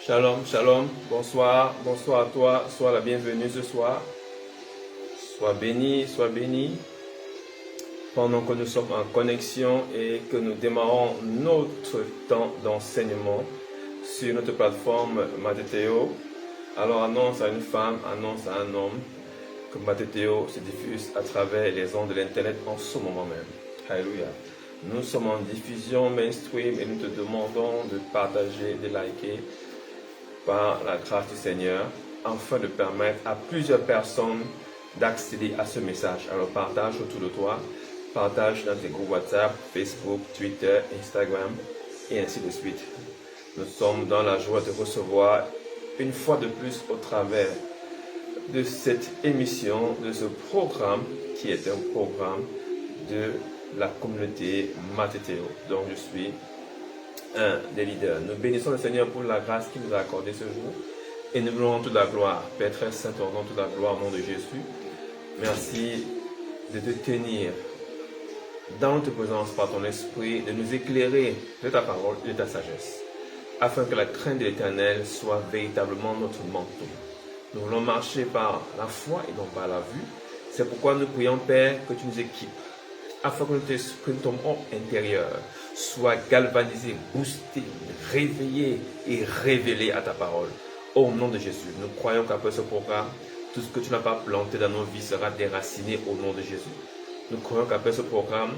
Shalom, shalom, bonsoir, bonsoir à toi, sois la bienvenue ce soir. Sois béni, pendant que nous sommes en connexion et que nous démarrons notre temps d'enseignement sur notre plateforme Mathéo. Alors annonce à une femme, annonce à un homme que Mathéo se diffuse à travers les ondes de l'internet en ce moment même. Alléluia. Nous sommes en diffusion mainstream et nous te demandons de partager, de liker par la grâce du Seigneur, afin de permettre à plusieurs personnes d'accéder à ce message. Alors partage autour de toi, partage dans tes groupes WhatsApp, Facebook, Twitter, Instagram et ainsi de suite. Nous sommes dans la joie de recevoir une fois de plus au travers de cette émission, de ce programme qui est un programme de la communauté Mathéo, dont je suis un des leaders. Nous bénissons le Seigneur pour la grâce qu'il nous a accordée ce jour et nous voulons toute la gloire. Père très saint, au nom de toute la gloire au nom de Jésus. Merci de te tenir dans notre présence par ton esprit, de nous éclairer de ta parole et de ta sagesse, afin que la crainte de l'Éternel soit véritablement notre manteau. Nous voulons marcher par la foi et non par la vue. C'est pourquoi nous prions, Père, que tu nous équipes, afin que ton homme intérieur soit galvanisé, boosté, réveillé et révélé à ta parole. Au nom de Jésus, nous croyons qu'après ce programme, tout ce que tu n'as pas planté dans nos vies sera déraciné au nom de Jésus. Nous croyons qu'après ce programme,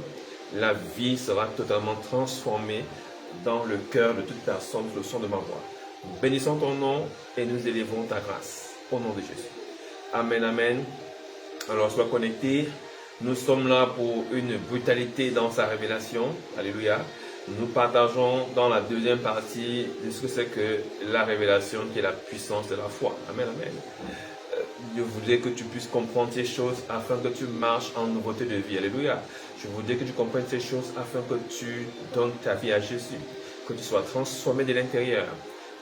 la vie sera totalement transformée dans le cœur de toute personne sous le son de ma voix. Nous bénissons ton nom et nous élevons ta grâce au nom de Jésus. Amen, amen. Alors sois connecté. Nous sommes là pour une brutalité dans sa révélation. Alléluia. Nous partageons dans la deuxième partie de ce que c'est que la révélation, qui est la puissance de la foi. Amen, amen. Je voudrais que tu puisses comprendre ces choses afin que tu marches en nouveauté de vie. Alléluia. Je voudrais que tu comprennes ces choses afin que tu donnes ta vie à Jésus. Que tu sois transformé de l'intérieur.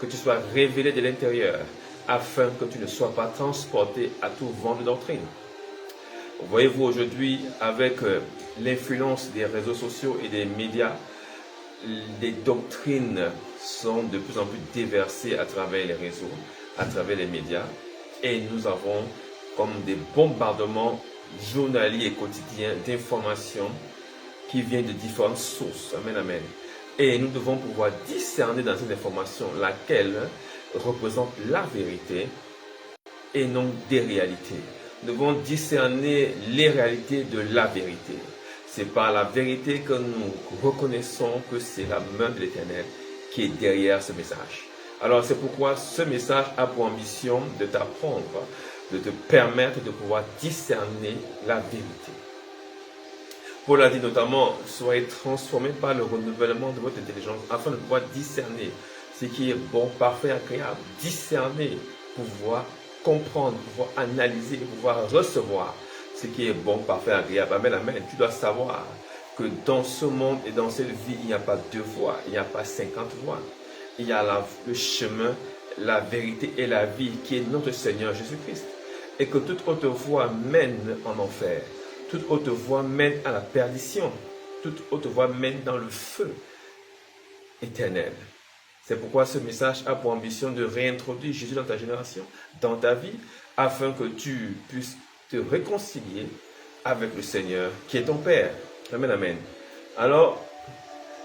Que tu sois révélé de l'intérieur. Afin que tu ne sois pas transporté à tout vent de doctrine. Voyez-vous, aujourd'hui, avec l'influence des réseaux sociaux et des médias, les doctrines sont de plus en plus déversées à travers les réseaux, à travers les médias. Et nous avons comme des bombardements journaliers et quotidiens d'informations qui viennent de différentes sources. Amen, amen. Et nous devons pouvoir discerner dans ces informations laquelle représente la vérité et non des réalités. Nous devons discerner les réalités de la vérité. C'est par la vérité que nous reconnaissons que c'est la main de l'Éternel qui est derrière ce message. Alors c'est pourquoi ce message a pour ambition de t'apprendre, de te permettre de pouvoir discerner la vérité. Paul a dit notamment, soyez transformés par le renouvellement de votre intelligence afin de pouvoir discerner ce qui est bon, parfait, agréable. Discerner, pouvoir comprendre, pouvoir analyser, pouvoir recevoir ce qui est bon, parfait, agréable. Amen, amen. Tu dois savoir que dans ce monde et dans cette vie, il n'y a pas deux voies, il n'y a pas 50 voies. Il y a le chemin, la vérité et la vie qui est notre Seigneur Jésus-Christ. Et que toute autre voie mène en enfer. Toute autre voie mène à la perdition. Toute autre voie mène dans le feu éternel. C'est pourquoi ce message a pour ambition de réintroduire Jésus dans ta génération, dans ta vie, afin que tu puisses te réconcilier avec le Seigneur qui est ton Père. Amen, amen. Alors,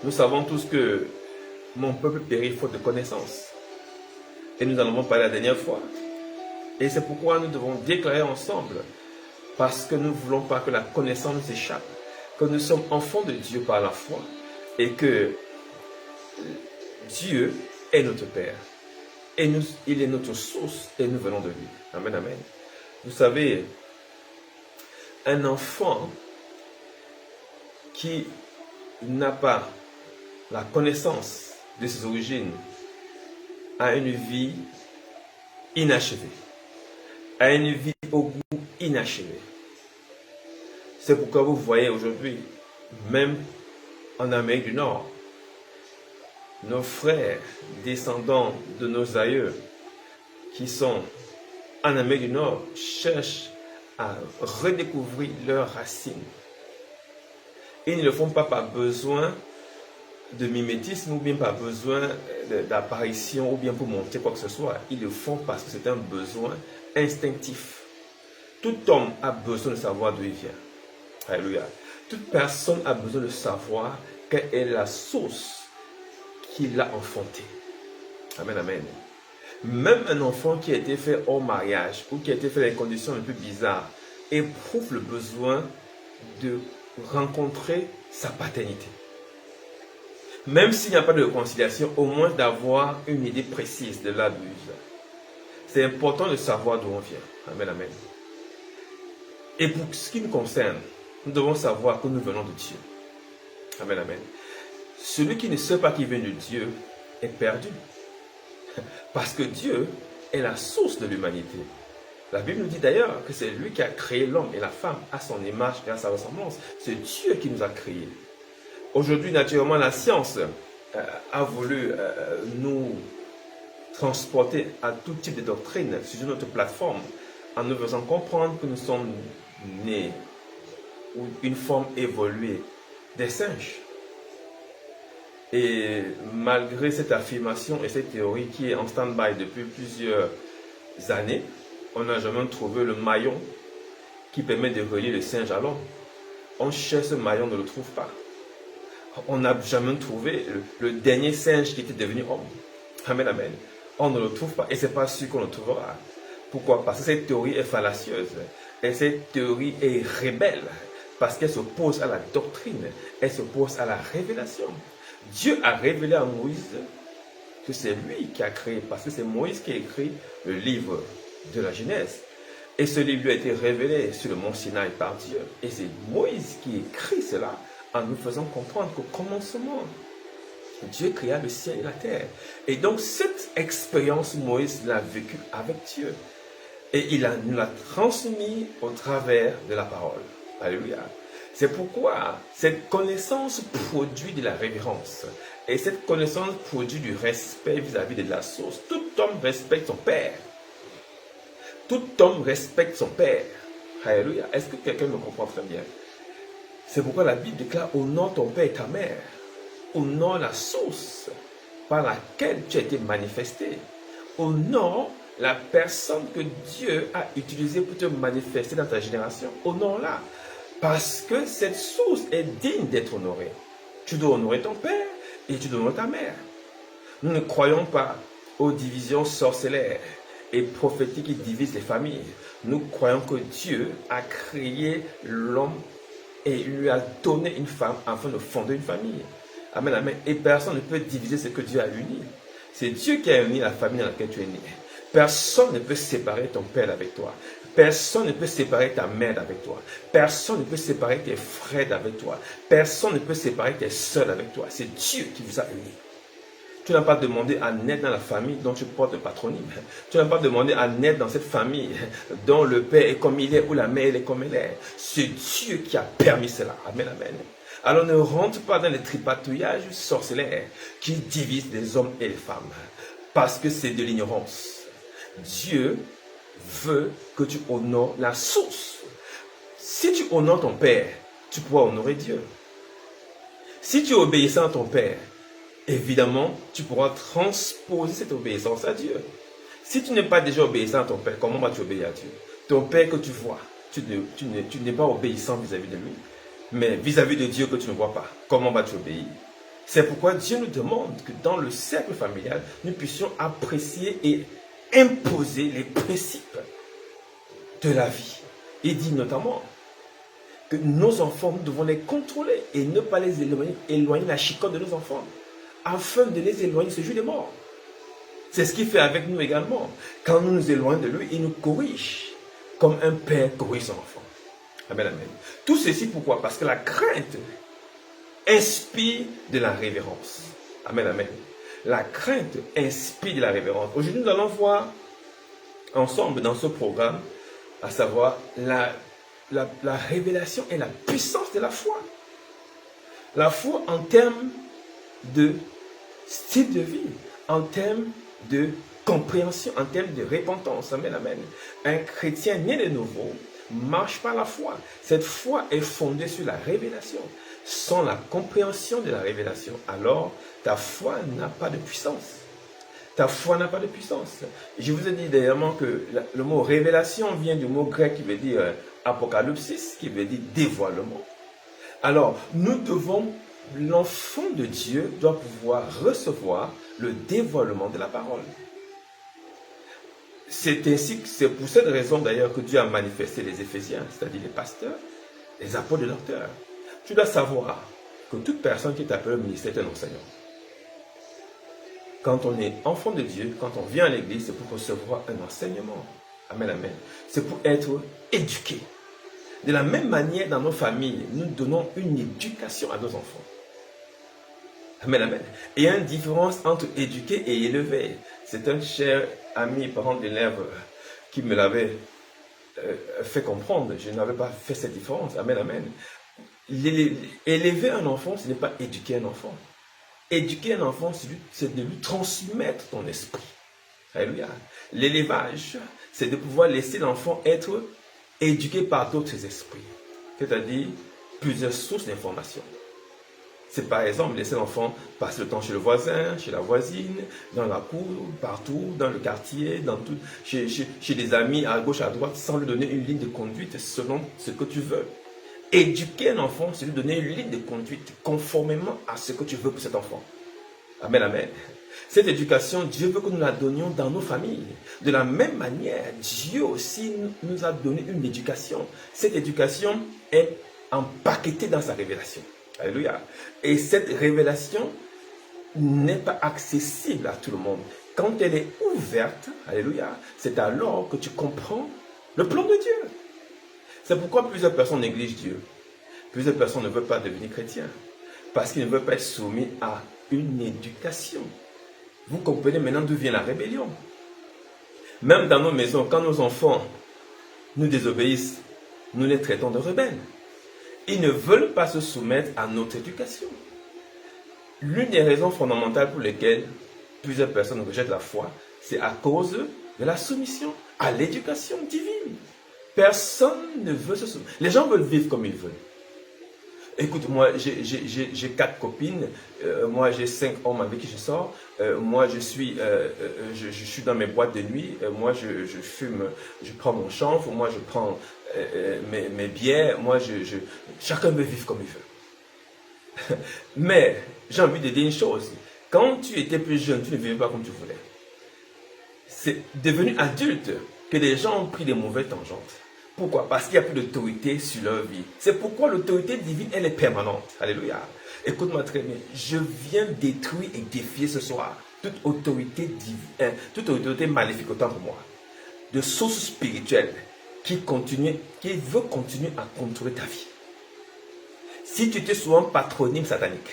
nous savons tous que mon peuple périt faute de connaissance. Et nous en avons parlé la dernière fois. Et c'est pourquoi nous devons déclarer ensemble, parce que nous ne voulons pas que la connaissance nous échappe, que nous sommes enfants de Dieu par la foi, et que Dieu est notre Père. Et il est notre source et nous venons de lui. Amen, amen. Vous savez, un enfant qui n'a pas la connaissance de ses origines a une vie inachevée, a une vie au goût inachevé. C'est pourquoi vous voyez aujourd'hui, même en Amérique du Nord, nos frères descendants de nos aïeux qui sont en Amérique du Nord cherchent à redécouvrir leurs racines. Ils ne le font pas par besoin de mimétisme ou bien par besoin d'apparition ou bien pour montrer quoi que ce soit. Ils le font parce que c'est un besoin instinctif. Tout homme a besoin de savoir d'où il vient. Alléluia. Toute personne a besoin de savoir quelle est la source qui l'a enfanté. Amen, amen. Même un enfant qui a été fait hors mariage ou qui a été fait dans des conditions un peu bizarres éprouve le besoin de rencontrer sa paternité. Même s'il n'y a pas de réconciliation, au moins d'avoir une idée précise de là d'où il vient. C'est important de savoir d'où on vient. Amen, amen. Et pour ce qui nous concerne, nous devons savoir que nous venons de Dieu. Amen, amen. Celui qui ne sait pas qu'il vient de Dieu est perdu. Parce que Dieu est la source de l'humanité. La Bible nous dit d'ailleurs que c'est lui qui a créé l'homme et la femme à son image et à sa ressemblance. C'est Dieu qui nous a créés. Aujourd'hui, naturellement, la science a voulu nous transporter à tout type de doctrine sur notre plateforme en nous faisant comprendre que nous sommes nés ou une forme évoluée des singes. Et malgré cette affirmation et cette théorie qui est en stand-by depuis plusieurs années, on n'a jamais trouvé le maillon qui permet de relier le singe à l'homme. On cherche ce maillon, on ne le trouve pas. On n'a jamais trouvé le dernier singe qui était devenu homme. Amen, amen. On ne le trouve pas et ce n'est pas sûr qu'on le trouvera. Pourquoi? Parce que cette théorie est fallacieuse. Et cette théorie est rebelle. Parce qu'elle s'oppose à la doctrine. Elle s'oppose à la révélation. Dieu a révélé à Moïse que c'est lui qui a créé. Parce que c'est Moïse qui a écrit le livre de la Genèse. Et ce livre lui a été révélé sur le mont Sinaï par Dieu. Et c'est Moïse qui écrit cela en nous faisant comprendre qu'au commencement, Dieu créa le ciel et la terre. Et donc cette expérience, Moïse l'a vécue avec Dieu. Et il nous l'a transmis au travers de la parole. Alléluia. C'est pourquoi cette connaissance produit de la révérence. Et cette connaissance produit du respect vis-à-vis de la source. Tout homme respecte son père. Tout homme respecte son père. Alléluia. Est-ce que quelqu'un me comprend très bien? C'est pourquoi la Bible déclare: honore ton père et ta mère. Honore la source par laquelle tu as été manifesté. Honore la personne que Dieu a utilisée pour te manifester dans ta génération. Honore-la. Parce que cette source est digne d'être honorée. Tu dois honorer ton père et tu dois honorer ta mère. Nous ne croyons pas aux divisions sorcellaires et prophétiques qui divisent les familles. Nous croyons que Dieu a créé l'homme et lui a donné une femme afin de fonder une famille. Amen, amen. Et personne ne peut diviser ce que Dieu a uni. C'est Dieu qui a uni la famille dans laquelle tu es né. Personne ne peut séparer ton père avec toi. Personne ne peut séparer ta mère avec toi. Personne ne peut séparer tes frères avec toi. Personne ne peut séparer tes soeurs avec toi. C'est Dieu qui vous a unis. Tu n'as pas demandé à naître dans la famille dont tu portes le patronyme. Tu n'as pas demandé à naître dans cette famille dont le père est comme il est ou la mère est comme elle est. C'est Dieu qui a permis cela. Amen, amen. Alors ne rentre pas dans les tripatouillages sorcellaires qui divisent les hommes et les femmes. Parce que c'est de l'ignorance. Dieu veut que tu honores la source. Si tu honores ton père, tu pourras honorer Dieu. Si tu es obéissant à ton père, évidemment, tu pourras transposer cette obéissance à Dieu. Si tu n'es pas déjà obéissant à ton père, comment vas-tu obéir à Dieu? Ton père que tu vois, tu n'es pas obéissant vis-à-vis de lui. Mais vis-à-vis de Dieu que tu ne vois pas, comment vas-tu obéir? C'est pourquoi Dieu nous demande que dans le cercle familial, nous puissions apprécier et imposer les principes de la vie. Il dit notamment que nos enfants, nous devons les contrôler et ne pas les éloigner la chicotte de nos enfants, afin de les éloigner ce jour des morts. C'est ce qu'il fait avec nous également. Quand nous nous éloignons de lui, il nous corrige comme un père corrige son enfant. Amen, amen. Tout ceci pourquoi? Parce que la crainte inspire de la révérence. Amen, amen. La crainte inspire de la révérence. Aujourd'hui, nous allons voir ensemble dans ce programme, à savoir la révélation et la puissance de la foi. La foi en termes de style de vie, en termes de compréhension, en termes de repentance. Amen, amen. Un chrétien né de nouveau marche par la foi. Cette foi est fondée sur la révélation. sans la compréhension de la révélation, alors ta foi n'a pas de puissance. Ta foi n'a pas de puissance. Je vous ai dit dernièrement que le mot révélation vient du mot grec qui veut dire apocalypsis, qui veut dire dévoilement. Alors, l'enfant de Dieu doit pouvoir recevoir le dévoilement de la parole. C'est pour cette raison d'ailleurs que Dieu a manifesté les Éphésiens, c'est-à-dire les pasteurs, les apôtres et les docteurs. Tu dois savoir que toute personne qui est appelée au ministère est un enseignant. Quand on est enfant de Dieu, quand on vient à l'église, c'est pour recevoir un enseignement. Amen, amen. C'est pour être éduqué. De la même manière, dans nos familles, nous donnons une éducation à nos enfants. Amen, amen. Et il y a une différence entre éduquer et élever. C'est un cher ami, parent d'élève, qui me l'avait fait comprendre. Je n'avais pas fait cette différence. Amen, amen. Élever un enfant, ce n'est pas éduquer un enfant. Éduquer un enfant, c'est de lui transmettre ton esprit. Alléluia. L'élevage, c'est de pouvoir laisser l'enfant être éduqué par d'autres esprits. C'est-à-dire plusieurs sources d'informations. C'est par exemple laisser l'enfant passer le temps chez le voisin, chez la voisine, dans la cour, partout, dans le quartier, chez des amis à gauche, à droite, sans lui donner une ligne de conduite selon ce que tu veux. Éduquer un enfant, c'est lui donner une ligne de conduite conformément à ce que tu veux pour cet enfant. Amen, amen. Cette éducation, Dieu veut que nous la donnions dans nos familles. De la même manière, Dieu aussi nous a donné une éducation. Cette éducation est empaquetée dans sa révélation. Alléluia. Et cette révélation n'est pas accessible à tout le monde. Quand elle est ouverte, alléluia, c'est alors que tu comprends le plan de Dieu. C'est pourquoi plusieurs personnes négligent Dieu. Plusieurs personnes ne veulent pas devenir chrétiens. Parce qu'ils ne veulent pas être soumis à une éducation. Vous comprenez maintenant d'où vient la rébellion. Même dans nos maisons, quand nos enfants nous désobéissent, nous les traitons de rebelles. Ils ne veulent pas se soumettre à notre éducation. L'une des raisons fondamentales pour lesquelles plusieurs personnes rejettent la foi, c'est à cause de la soumission à l'éducation divine. Personne ne veut se soumettre. Les gens veulent vivre comme ils veulent. Écoute, moi, j'ai 4 copines. Moi, j'ai 5 hommes avec qui je sors. Moi, je suis dans mes boîtes de nuit. Moi, je fume. Je prends mon chanvre. Moi, je prends mes bières. Moi, chacun veut vivre comme il veut. Mais, j'ai envie de dire une chose. Quand tu étais plus jeune, tu ne vivais pas comme tu voulais. C'est devenu adulte que les gens ont pris des mauvaises tangentes. Pourquoi? Parce qu'il n'y a plus d'autorité sur leur vie. C'est pourquoi l'autorité divine, elle est permanente. Alléluia. Écoute-moi très bien. Je viens détruire et défier ce soir toute autorité divine, toute autorité maléfique autant pour moi. De sources spirituelles qui veut continuer à contrôler ta vie. Si tu étais sous un patronyme satanique,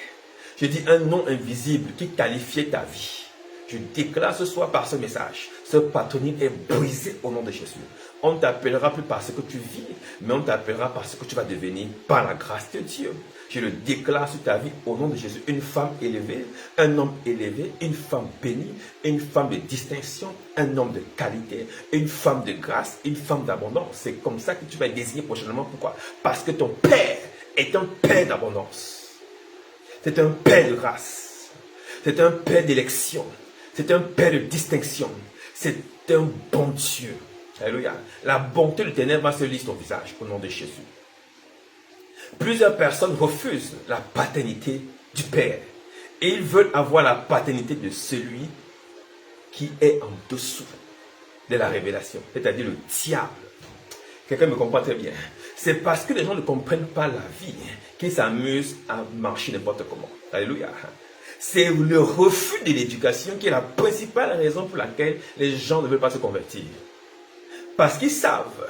je dis un nom invisible qui qualifiait ta vie. Je déclare ce soir par ce message, ce patronyme est brisé au nom de Jésus. On ne t'appellera plus par ce que tu vis, mais on t'appellera par ce que tu vas devenir par la grâce de Dieu. Je le déclare sur ta vie au nom de Jésus. Une femme élevée, un homme élevé, une femme bénie, une femme de distinction, un homme de qualité, une femme de grâce, une femme d'abondance. C'est comme ça que tu vas être désigné prochainement. Pourquoi? Parce que ton Père est un Père d'abondance. C'est un Père de grâce. C'est un Père d'élection. C'est un Père de distinction. C'est un bon Dieu. Alléluia. La bonté de ténèbres va se lire sur ton visage au nom de Jésus. Plusieurs personnes refusent la paternité du Père. Et ils veulent avoir la paternité de celui qui est en dessous de la révélation. C'est-à-dire le diable. Quelqu'un me comprend très bien. C'est parce que les gens ne comprennent pas la vie qu'ils s'amusent à marcher n'importe comment. Alléluia. C'est le refus de l'éducation qui est la principale raison pour laquelle les gens ne veulent pas se convertir. Parce qu'ils savent,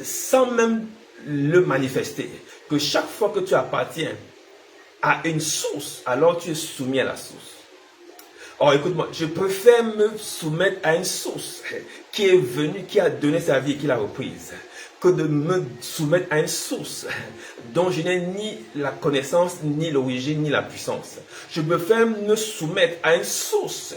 sans même le manifester, que chaque fois que tu appartiens à une source, alors tu es soumis à la source. Or, écoute-moi, je préfère me soumettre à une source qui est venue, qui a donné sa vie et qui l'a reprise, que de me soumettre à une source dont je n'ai ni la connaissance, ni l'origine, ni la puissance. Je préfère me soumettre à une source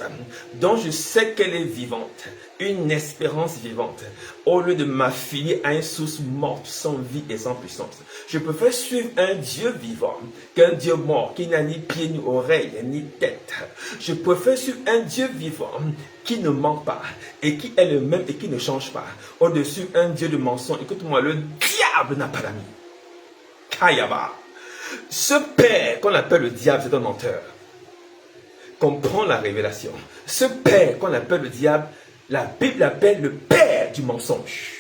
dont je sais qu'elle est vivante, une espérance vivante, au lieu de m'affilier à une source morte, sans vie et sans puissance. Je préfère suivre un Dieu vivant qu'un Dieu mort qui n'a ni pied, ni oreille, ni tête. Je préfère suivre un Dieu vivant qui ne ment pas et qui est le même et qui ne change pas. Au-dessus, un Dieu de mensonge. Écoute-moi, le diable n'a pas d'amis. Kayaba. Ce père qu'on appelle le diable, c'est un menteur. Comprends la révélation. Ce père qu'on appelle le diable, la Bible l'appelle le père du mensonge.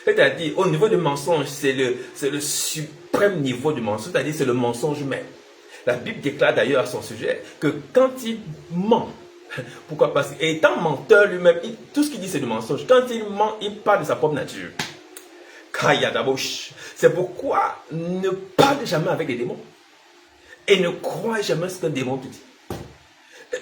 C'est-à-dire, au niveau du mensonge, c'est le suprême niveau du mensonge, c'est-à-dire c'est le mensonge même. La Bible déclare d'ailleurs à son sujet que quand il ment, pourquoi? Parce qu'étant menteur lui-même, tout ce qu'il dit c'est du mensonge. Quand il ment, il parle de sa propre nature. C'est pourquoi ne parle jamais avec les démons. Et ne crois jamais ce qu'un démon te dit.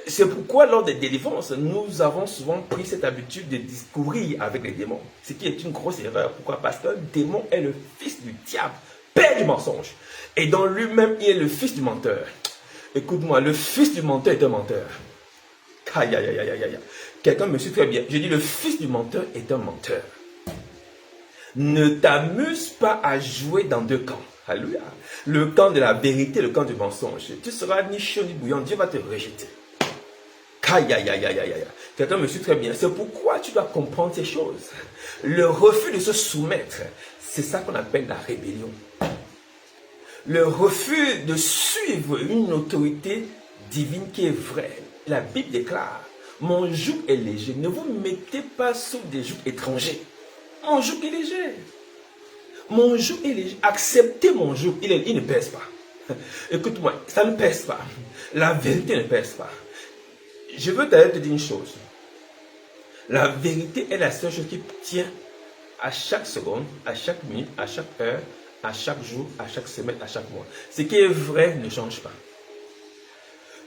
C'est pourquoi lors des délivrances, nous avons souvent pris cette habitude de discourir avec les démons. Ce qui est une grosse erreur. Pourquoi? Parce qu'un démon est le fils du diable, père du mensonge. Et dans lui-même, il est le fils du menteur. Écoute-moi, le fils du menteur est un menteur. Aïe, aïe, aïe, aïe, aïe. Quelqu'un me suit très bien. Je dis, le fils du menteur est un menteur. Ne t'amuse pas à jouer dans deux camps. Alléluia. Le camp de la vérité, le camp du mensonge. Tu seras ni chaud ni bouillant. Dieu va te rejeter. Aïe, aïe, aïe, aïe, aïe. Quelqu'un me suit très bien. C'est pourquoi tu dois comprendre ces choses. Le refus de se soumettre, c'est ça qu'on appelle la rébellion. Le refus de suivre une autorité divine qui est vraie. La Bible déclare, mon joug est léger. Ne vous mettez pas sous des jougs étrangers. Mon joug est léger. Mon joug est léger. Acceptez mon joug. Il ne pèse pas. Écoute-moi, ça ne pèse pas. La vérité ne pèse pas. Je veux d'ailleurs te dire une chose. La vérité est la seule chose qui tient à chaque seconde, à chaque minute, à chaque heure, à chaque jour, à chaque semaine, à chaque mois. Ce qui est vrai ne change pas.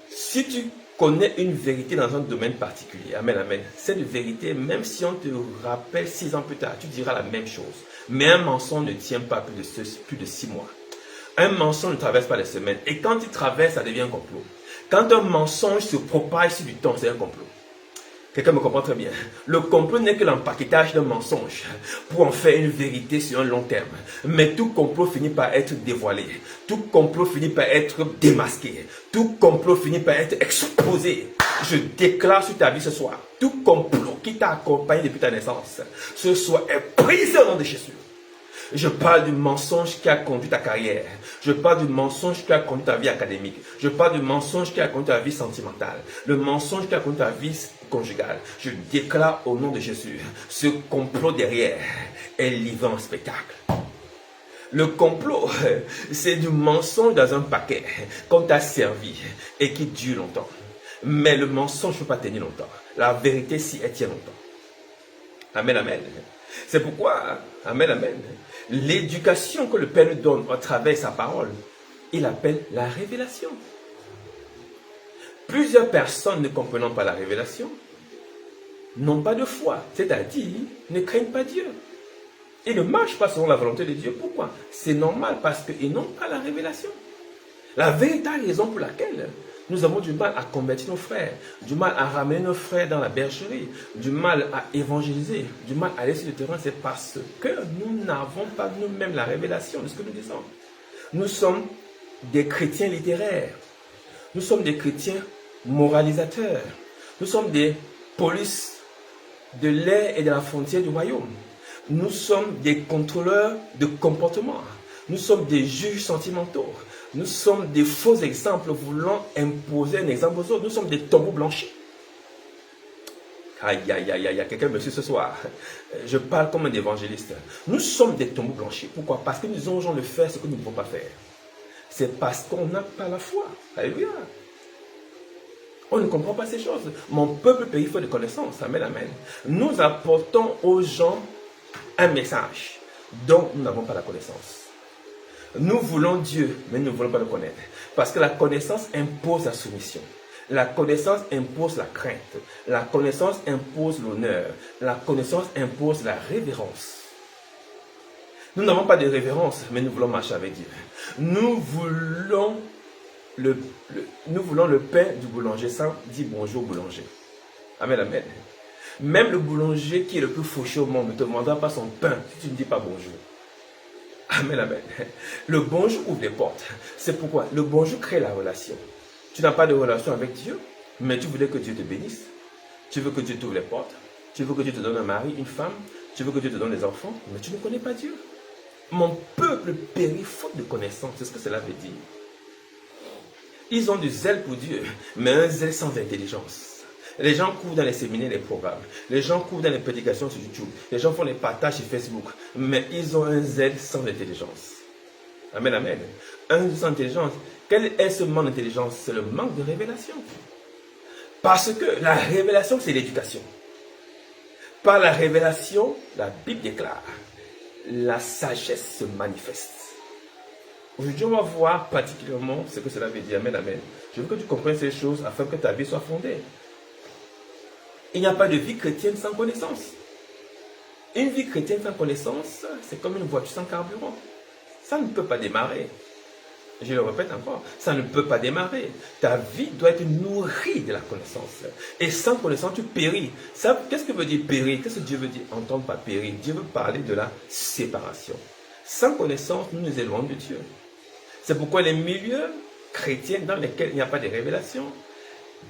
Si tu connais une vérité dans un domaine particulier, amen, amen, cette vérité, même si on te rappelle 6 ans plus tard, tu diras la même chose. Mais un mensonge ne tient pas plus de 6 mois. Un mensonge ne traverse pas les semaines. Et quand il traverse, ça devient un complot. Quand un mensonge se propage sur du temps, c'est un complot. Quelqu'un me comprend très bien. Le complot n'est que l'empaquetage d'un mensonge pour en faire une vérité sur un long terme. Mais tout complot finit par être dévoilé. Tout complot finit par être démasqué. Tout complot finit par être exposé. Je déclare sur ta vie ce soir, tout complot qui t'a accompagné depuis ta naissance, ce soir est brisé au nom de Jésus. Je parle du mensonge qui a conduit ta carrière. Je parle du mensonge qui a conduit ta vie académique. Je parle du mensonge qui a conduit ta vie sentimentale. Le mensonge qui a conduit ta vie conjugale. Je déclare au nom de Jésus, ce complot derrière est livré en spectacle. Le complot, c'est du mensonge dans un paquet qu'on t'a servi et qui dure longtemps. Mais le mensonge ne peut pas tenir longtemps. La vérité, si elle tient longtemps. Amen, amen. C'est pourquoi, amen, amen, l'éducation que le Père nous donne à travers sa parole, il appelle la révélation. Plusieurs personnes ne comprenant pas la révélation n'ont pas de foi, c'est-à-dire ne craignent pas Dieu. Ils ne marchent pas selon la volonté de Dieu. Pourquoi? C'est normal parce qu'ils n'ont pas la révélation. La véritable raison pour laquelle nous avons du mal à convertir nos frères, du mal à ramener nos frères dans la bergerie, du mal à évangéliser, du mal à aller sur le terrain, c'est parce que nous n'avons pas nous-mêmes la révélation de ce que nous disons. Nous sommes des chrétiens littéraires. Nous sommes des chrétiens moralisateurs. Nous sommes des polices de l'air et de la frontière du royaume. Nous sommes des contrôleurs de comportement. Nous sommes des juges sentimentaux. Nous sommes des faux exemples voulant imposer un exemple aux autres. Nous sommes des tombeaux blanchis. Aïe, aïe, aïe, aïe, quelqu'un me suit ce soir. Je parle comme un évangéliste. Nous sommes des tombeaux blanchis. Pourquoi? Parce que nous disons aux gens de faire ce que nous ne pouvons pas faire. C'est parce qu'on n'a pas la foi. Alléluia. On ne comprend pas ces choses. Mon peuple périt faute de connaissance. Amen, amen. Nous apportons aux gens un message dont nous n'avons pas la connaissance. Nous voulons Dieu, mais nous ne voulons pas le connaître. Parce que la connaissance impose la soumission. La connaissance impose la crainte. La connaissance impose l'honneur. La connaissance impose la révérence. Nous n'avons pas de révérence, mais nous voulons marcher avec Dieu. Nous voulons le pain du boulanger sans dire bonjour au boulanger. Amen, amen. Même le boulanger qui est le plus fauché au monde ne te demandera pas son pain si tu ne dis pas bonjour. Amen, amen. Le bonjour ouvre les portes. C'est pourquoi le bonjour crée la relation. Tu n'as pas de relation avec Dieu, mais tu voulais que Dieu te bénisse. Tu veux que Dieu t'ouvre les portes. Tu veux que Dieu te donne un mari, une femme. Tu veux que Dieu te donne des enfants, mais tu ne connais pas Dieu. Mon peuple périt faute de connaissance. C'est ce que cela veut dire. Ils ont du zèle pour Dieu, mais un zèle sans intelligence. Les gens courent dans les séminaires, les programmes. Les gens courent dans les prédications sur YouTube. Les gens font les partages sur Facebook. Mais ils ont un zèle sans intelligence. Amen, amen. Un zèle sans intelligence. Quel est ce manque d'intelligence? C'est le manque de révélation. Parce que la révélation, c'est l'éducation. Par la révélation, la Bible déclare, la sagesse se manifeste. Aujourd'hui, on va voir particulièrement ce que cela veut dire. Amen, amen. Je veux que tu comprennes ces choses afin que ta vie soit fondée. Il n'y a pas de vie chrétienne sans connaissance. Une vie chrétienne sans connaissance, c'est comme une voiture sans carburant. Ça ne peut pas démarrer. Je le répète encore, ça ne peut pas démarrer. Ta vie doit être nourrie de la connaissance. Et sans connaissance, tu péris. Qu'est-ce que veut dire périr? Qu'est-ce que Dieu veut dire entendre par périr? Dieu veut parler de la séparation. Sans connaissance, nous nous éloignons de Dieu. C'est pourquoi les milieux chrétiens dans lesquels il n'y a pas de révélation,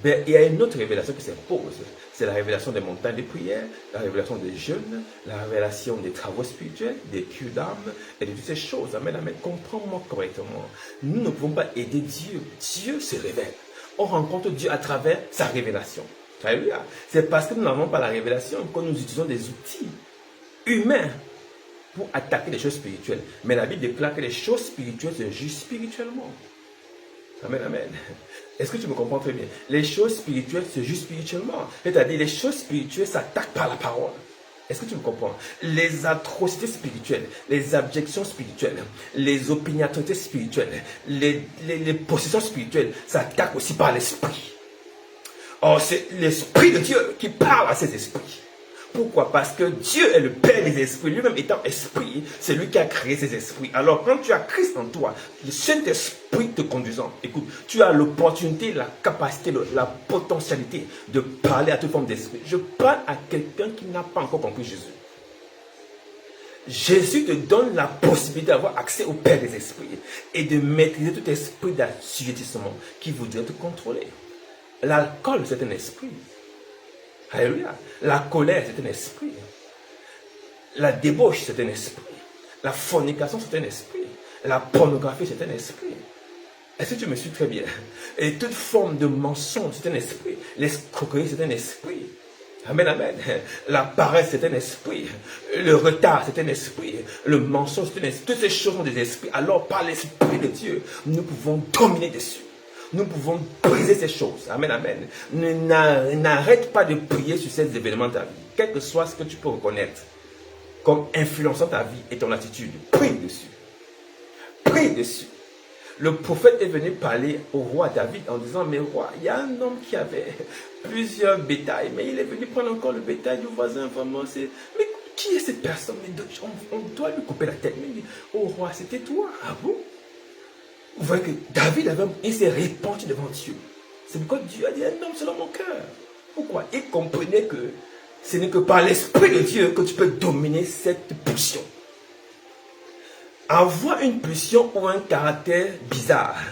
ben, il y a une autre révélation qui s'impose. C'est la révélation des montagnes de prière, la révélation des jeûnes, la révélation des travaux spirituels, des cures d'âme et de toutes ces choses. Amen, amen. Comprends-moi correctement. Nous ne pouvons pas aider Dieu. Dieu se révèle. On rencontre Dieu à travers sa révélation. Alléluia. C'est parce que nous n'avons pas la révélation que nous utilisons des outils humains pour attaquer les choses spirituelles. Mais la Bible déclare que les choses spirituelles se jugent spirituellement. Amen, amen. Est-ce que tu me comprends très bien? Les choses spirituelles se jugent spirituellement. C'est-à-dire, les choses spirituelles s'attaquent par la parole. Est-ce que tu me comprends? Les atrocités spirituelles, les abjections spirituelles, les opiniâtretés spirituelles, les possessions spirituelles s'attaquent aussi par l'esprit. Or, c'est l'esprit de Dieu qui parle à ces esprits. Pourquoi? Parce que Dieu est le Père des esprits. Lui-même étant esprit, c'est lui qui a créé ces esprits. Alors quand tu as Christ en toi, le Saint-Esprit te conduisant, écoute, tu as l'opportunité, la capacité, la potentialité de parler à toute forme d'esprit. Je parle à quelqu'un qui n'a pas encore compris Jésus. Jésus te donne la possibilité d'avoir accès au Père des esprits et de maîtriser tout esprit d'assujettissement qui voudrait te contrôler. L'alcool, c'est un esprit. Alléluia. La colère, c'est un esprit. La débauche, c'est un esprit. La fornication, c'est un esprit. La pornographie, c'est un esprit. Est-ce que tu me suis très bien? Et toute forme de mensonge, c'est un esprit. L'escroquerie, c'est un esprit. Amen, amen. La paresse, c'est un esprit. Le retard, c'est un esprit. Le mensonge, c'est un esprit. Toutes ces choses sont des esprits. Alors, par l'Esprit de Dieu, nous pouvons dominer dessus. Nous pouvons briser ces choses. Amen, amen. N'arrête pas de prier sur ces événements de ta vie. Quel que soit ce que tu peux reconnaître comme influençant ta vie et ton attitude. Prie dessus. Prie dessus. Le prophète est venu parler au roi David en disant, mais roi, il y a un homme qui avait plusieurs bétails, mais il est venu prendre encore le bétail du voisin. Vraiment, mais qui est cette personne? On doit lui couper la tête. Mais il dit, oh roi, c'était toi. Ah bon? Vous voyez que David il s'est répandu devant Dieu. C'est pourquoi Dieu a dit un homme selon mon cœur. Pourquoi? Il comprenait que ce n'est que par l'Esprit de Dieu que tu peux dominer cette pulsion. Avoir une pulsion ou un caractère bizarre,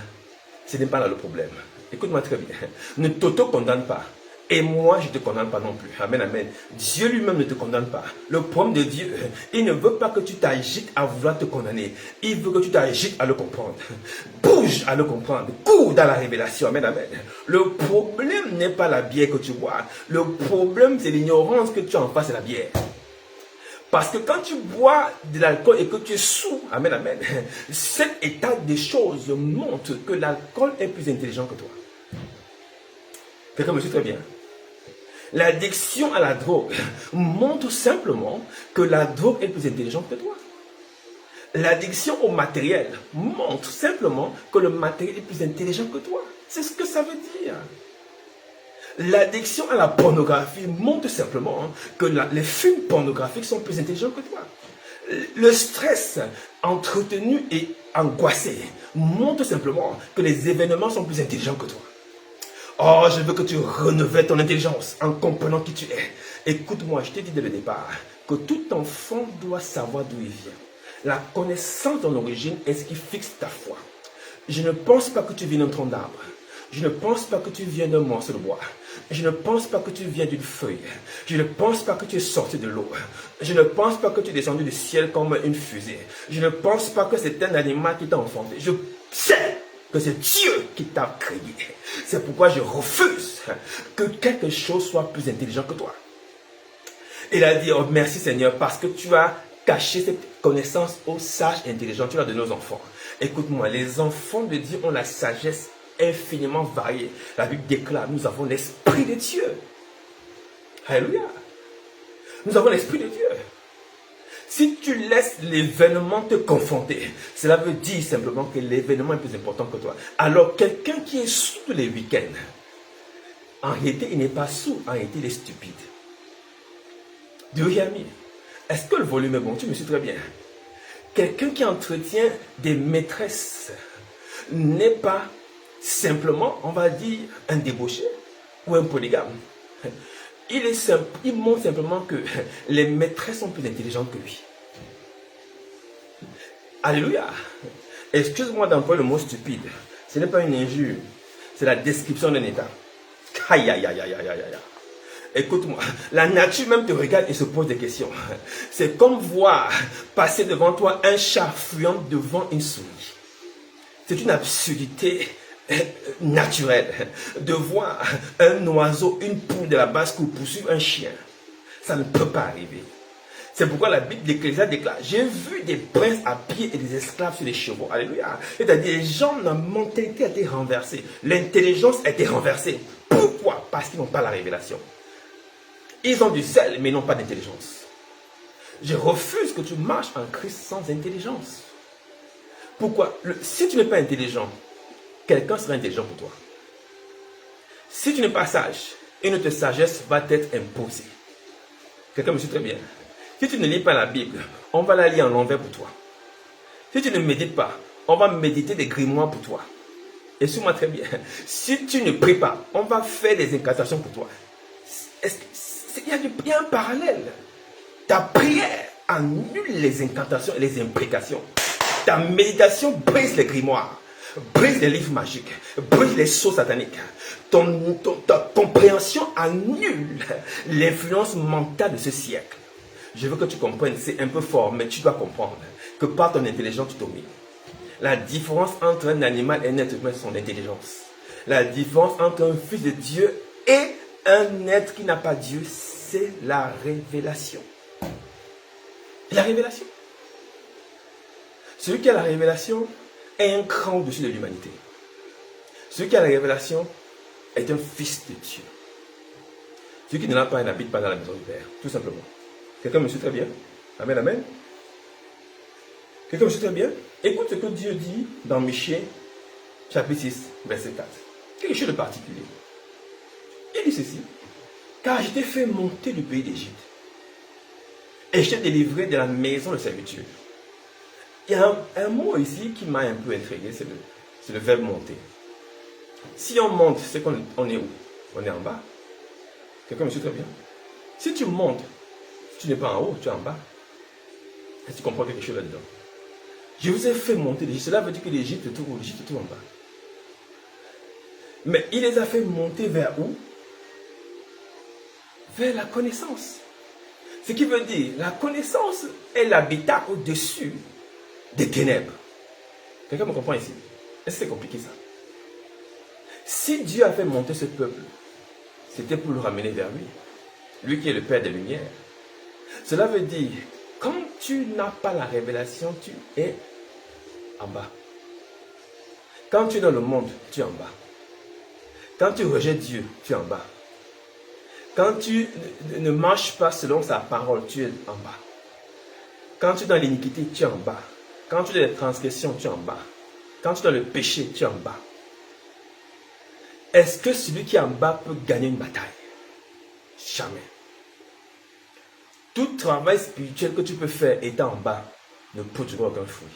ce n'est pas là le problème. Écoute-moi très bien. Ne t'auto-condamne pas. Et moi, je ne te condamne pas non plus. Amen, amen. Dieu lui-même ne te condamne pas. Le problème de Dieu, il ne veut pas que tu t'agites à vouloir te condamner. Il veut que tu t'agites à le comprendre. Bouge à le comprendre. Cours dans la révélation. Amen, amen. Le problème n'est pas la bière que tu bois. Le problème, c'est l'ignorance que tu as en face de la bière. Parce que quand tu bois de l'alcool et que tu es sous, amen, amen, cet état des choses montre que l'alcool est plus intelligent que toi. Quelqu'un me suit très bien. L'addiction à la drogue montre simplement que la drogue est plus intelligente que toi. L'addiction au matériel montre simplement que le matériel est plus intelligent que toi. C'est ce que ça veut dire. L'addiction à la pornographie montre simplement que les films pornographiques sont plus intelligents que toi. Le stress entretenu et angoissé montre simplement que les événements sont plus intelligents que toi. Oh, je veux que tu renouvelles ton intelligence en comprenant qui tu es. Écoute-moi, je t'ai dit dès le départ que tout enfant doit savoir d'où il vient. La connaissance de ton origine est ce qui fixe ta foi. Je ne pense pas que tu viens d'un tronc d'arbre. Je ne pense pas que tu viens d'un morceau de bois. Je ne pense pas que tu viens d'une feuille. Je ne pense pas que tu es sorti de l'eau. Je ne pense pas que tu es descendu du ciel comme une fusée. Je ne pense pas que c'est un animal qui t'a enfanté. Je sais que c'est Dieu qui t'a créé. C'est pourquoi je refuse que quelque chose soit plus intelligent que toi. Il a dit, oh merci Seigneur, parce que tu as caché cette connaissance aux sages et intelligents. Tu l'as donné aux enfants. Écoute-moi, les enfants de Dieu ont la sagesse infiniment variée. La Bible déclare, nous avons l'Esprit de Dieu. Alléluia. Nous avons l'Esprit de Dieu. Si tu laisses l'événement te confronter, cela veut dire simplement que l'événement est plus important que toi. Alors, quelqu'un qui est sous tous les week-ends, en réalité, il n'est pas sous, en réalité, il est stupide. Do you hear me? Est-ce que le volume est bon? Tu me suis très bien. Quelqu'un qui entretient des maîtresses n'est pas simplement, on va dire, un débauché ou un polygame. Il montre simplement que les maîtresses sont plus intelligentes que lui. Alléluia. Excuse-moi d'employer le mot stupide. Ce n'est pas une injure. C'est la description d'un état. Aïe, aïe, aïe, aïe, aïe, aïe, aïe. Écoute-moi, la nature même te regarde et se pose des questions. C'est comme voir passer devant toi un chat fuyant devant une souris. C'est une absurdité naturelle de voir un oiseau, une poule de la basse-cour poursuivre un chien. Ça ne peut pas arriver. C'est pourquoi la Bible d'Ecclésiaste déclare, j'ai vu des princes à pied et des esclaves sur les chevaux. Alléluia. C'est-à-dire, les gens, la mentalité a été renversée. L'intelligence a été renversée. Pourquoi? Parce qu'ils n'ont pas la révélation. Ils ont du zèle, mais ils n'ont pas d'intelligence. Je refuse que tu marches en Christ sans intelligence. Pourquoi? Si tu n'es pas intelligent, quelqu'un sera intelligent pour toi. Si tu n'es pas sage, une autre sagesse va t'être imposée. Quelqu'un me suit très bien. Si tu ne lis pas la Bible, on va la lire en l'envers pour toi. Si tu ne médites pas, on va méditer des grimoires pour toi. Et suis-moi très bien. Si tu ne pries pas, on va faire des incantations pour toi. Il y a un parallèle. Ta prière annule les incantations et les imprécations. Ta méditation brise les grimoires, brise les livres magiques, brise les sceaux sataniques. Ta compréhension annule l'influence mentale de ce siècle. Je veux que tu comprennes, c'est un peu fort, mais tu dois comprendre que par ton intelligence, tu domines. La différence entre un animal et un être humain, c'est son intelligence. La différence entre un fils de Dieu et un être qui n'a pas Dieu, c'est la révélation. La révélation. Celui qui a la révélation est un cran au-dessus de l'humanité. Celui qui a la révélation est un fils de Dieu. Celui qui ne l'a pas, il n'habite pas dans la maison du Père. Tout simplement. Quelqu'un me suit très bien? Amen, amen. Quelqu'un me suit très bien? Écoute ce que Dieu dit dans Michée, chapitre 6, verset 4. Quelque chose de particulier. Il dit ceci. Car je t'ai fait monter du pays d'Égypte. Et je t'ai délivré de la maison de servitude. Il y a un mot ici qui m'a un peu intrigué, c'est le verbe monter. Si on monte, c'est qu'on est où? On est en bas. Quelqu'un me suit très bien? Si tu montes, tu n'es pas en haut, tu es en bas. Est-ce que tu comprends quelque chose là-dedans? Je vous ai fait monter d'Égypte. Cela veut dire que l'Égypte se trouve en bas. Mais il les a fait monter vers où? Vers la connaissance. Ce qui veut dire, la connaissance est l'habitat au-dessus des ténèbres. Quelqu'un me comprend ici? Est-ce que c'est compliqué ça? Si Dieu a fait monter ce peuple, c'était pour le ramener vers lui. Lui qui est le Père des Lumières. Cela veut dire, quand tu n'as pas la révélation, tu es en bas. Quand tu es dans le monde, tu es en bas. Quand tu rejettes Dieu, tu es en bas. Quand tu ne marches pas selon sa parole, tu es en bas. Quand tu es dans l'iniquité, tu es en bas. Quand tu es dans les transgressions, tu es en bas. Quand tu es dans le péché, tu es en bas. Est-ce que celui qui est en bas peut gagner une bataille? Jamais. Tout travail spirituel que tu peux faire étant en bas ne produira aucun fruit.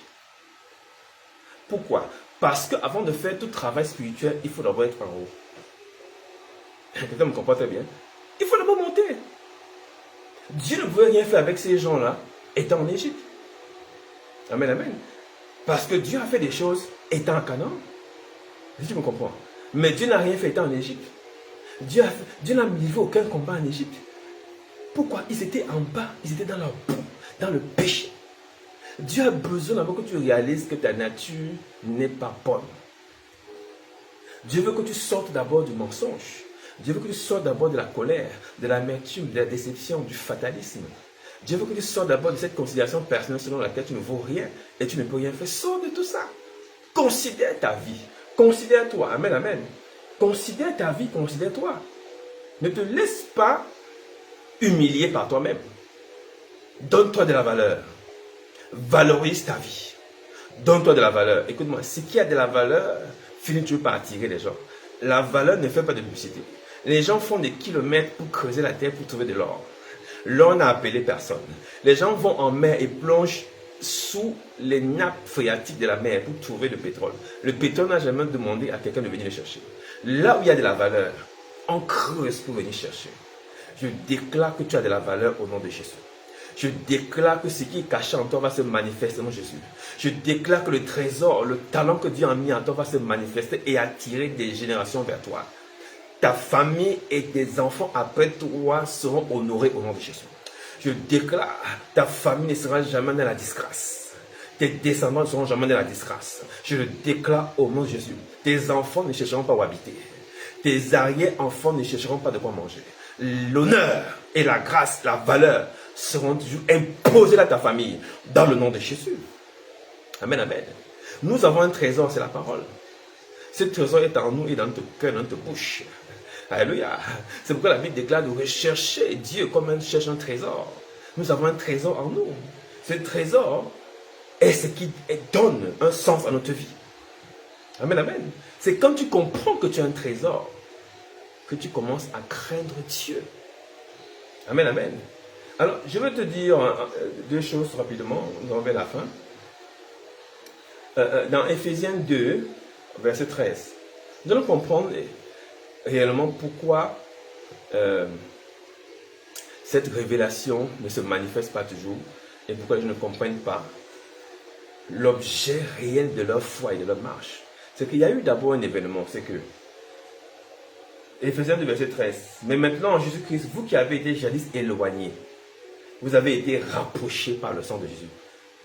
Pourquoi? Parce qu'avant de faire tout travail spirituel, il faut d'abord être en haut. Quelqu'un me comprend très bien. Il faut d'abord monter. Dieu ne pouvait rien faire avec ces gens-là étant en Égypte. Amen, amen. Parce que Dieu a fait des choses étant en Canaan. Si tu me comprends. Mais Dieu n'a rien fait étant en Égypte. Dieu n'a livré aucun combat en Égypte. Pourquoi? Ils étaient en bas, ils étaient dans la boue, dans le péché. Dieu a besoin d'abord que tu réalises que ta nature n'est pas bonne. Dieu veut que tu sortes d'abord du mensonge. Dieu veut que tu sortes d'abord de la colère, de l'amertume, de la déception, du fatalisme. Dieu veut que tu sortes d'abord de cette considération personnelle selon laquelle tu ne vaux rien et tu ne peux rien faire. Sors de tout ça. Considère ta vie. Considère-toi. Amen, amen. Considère ta vie, considère-toi. Ne te laisse pas humilier par toi-même. Donne-toi de la valeur. Valorise ta vie. Donne-toi de la valeur. Écoute-moi, ce qui a de la valeur finit toujours par attirer les gens. La valeur ne fait pas de publicité. Les gens font des kilomètres pour creuser la terre pour trouver de l'or. L'or n'a appelé personne. Les gens vont en mer et plongent sous les nappes phréatiques de la mer pour trouver le pétrole. Le pétrole n'a jamais demandé à quelqu'un de venir le chercher. Là où il y a de la valeur, on creuse pour venir chercher. Je déclare que tu as de la valeur au nom de Jésus. Je déclare que ce qui est caché en toi va se manifester en Jésus. Je déclare que le trésor, le talent que Dieu a mis en toi va se manifester et attirer des générations vers toi. Ta famille et tes enfants après toi seront honorés au nom de Jésus. Je déclare, ta famille ne sera jamais dans la disgrâce. Tes descendants ne seront jamais dans la disgrâce. Je le déclare au nom de Jésus. Tes enfants ne chercheront pas où habiter. Tes arrière-enfants ne chercheront pas de quoi manger. L'honneur et la grâce, la valeur seront toujours imposés à ta famille dans le nom de Jésus. Amen, amen. Nous avons un trésor, c'est la parole. Ce trésor est en nous et dans ton cœur, dans ta bouche. Alléluia. C'est pourquoi la Bible déclare de rechercher Dieu comme on cherche un trésor. Nous avons un trésor en nous. Ce trésor est ce qui donne un sens à notre vie. Amen, amen. C'est quand tu comprends que tu as un trésor que tu commences à craindre Dieu. Amen, amen. Alors, je vais te dire deux choses rapidement, nous allons vers la fin. Dans Éphésiens 2, verset 13, nous allons comprendre réellement pourquoi cette révélation ne se manifeste pas toujours et pourquoi ils ne comprennent pas l'objet réel de leur foi et de leur marche. C'est qu'il y a eu d'abord un événement, c'est que Éphésiens 2, verset 13, mais maintenant en Jésus-Christ, vous qui avez été jadis éloignés, vous avez été rapprochés par le sang de Jésus.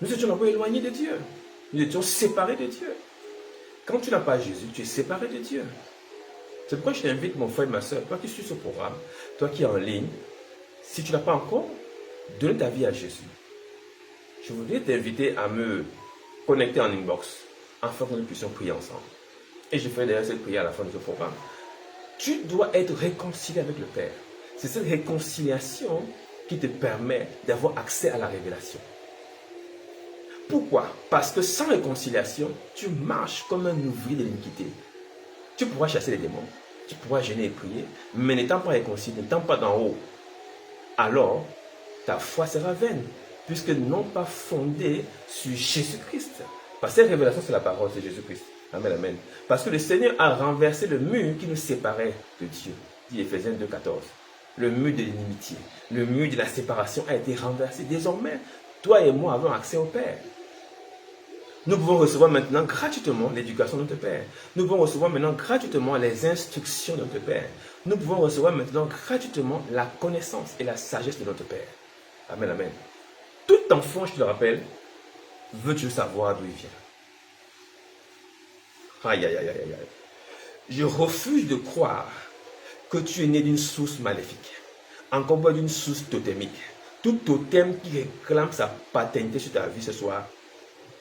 Nous étions d'abord éloignés de Dieu. Nous étions séparés de Dieu. Quand tu n'as pas Jésus, tu es séparé de Dieu. C'est pourquoi je t'invite, mon frère et ma soeur, toi qui suis ce programme, toi qui es en ligne, si tu n'as pas encore donné ta vie à Jésus, je voudrais t'inviter à me connecter en inbox afin que nous puissions prier ensemble. Et je ferai d'ailleurs cette prière à la fin de ce programme. Tu dois être réconcilié avec le Père. C'est cette réconciliation qui te permet d'avoir accès à la révélation. Pourquoi? Parce que sans réconciliation, tu marches comme un ouvrier de l'iniquité. Tu pourras chasser les démons, tu pourras jeûner et prier, mais n'étant pas réconcilié, n'étant pas d'en haut, alors ta foi sera vaine, puisque non pas fondée sur Jésus-Christ. Parce que cette révélation, c'est la parole de Jésus-Christ. Amen, amen. Parce que le Seigneur a renversé le mur qui nous séparait de Dieu, dit Éphésiens 2, 14. Le mur de l'inimitié, le mur de la séparation a été renversé. Désormais, toi et moi avons accès au Père. Nous pouvons recevoir maintenant gratuitement l'éducation de notre Père. Nous pouvons recevoir maintenant gratuitement les instructions de notre Père. Nous pouvons recevoir maintenant gratuitement la connaissance et la sagesse de notre Père. Amen, amen. Tout enfant, je te le rappelle, veut toujours savoir d'où il vient. Aïe, aïe, aïe, aïe, aïe. Je refuse de croire que tu es né d'une source maléfique, encore moins d'une source totémique. Tout totem qui réclame sa paternité sur ta vie ce soir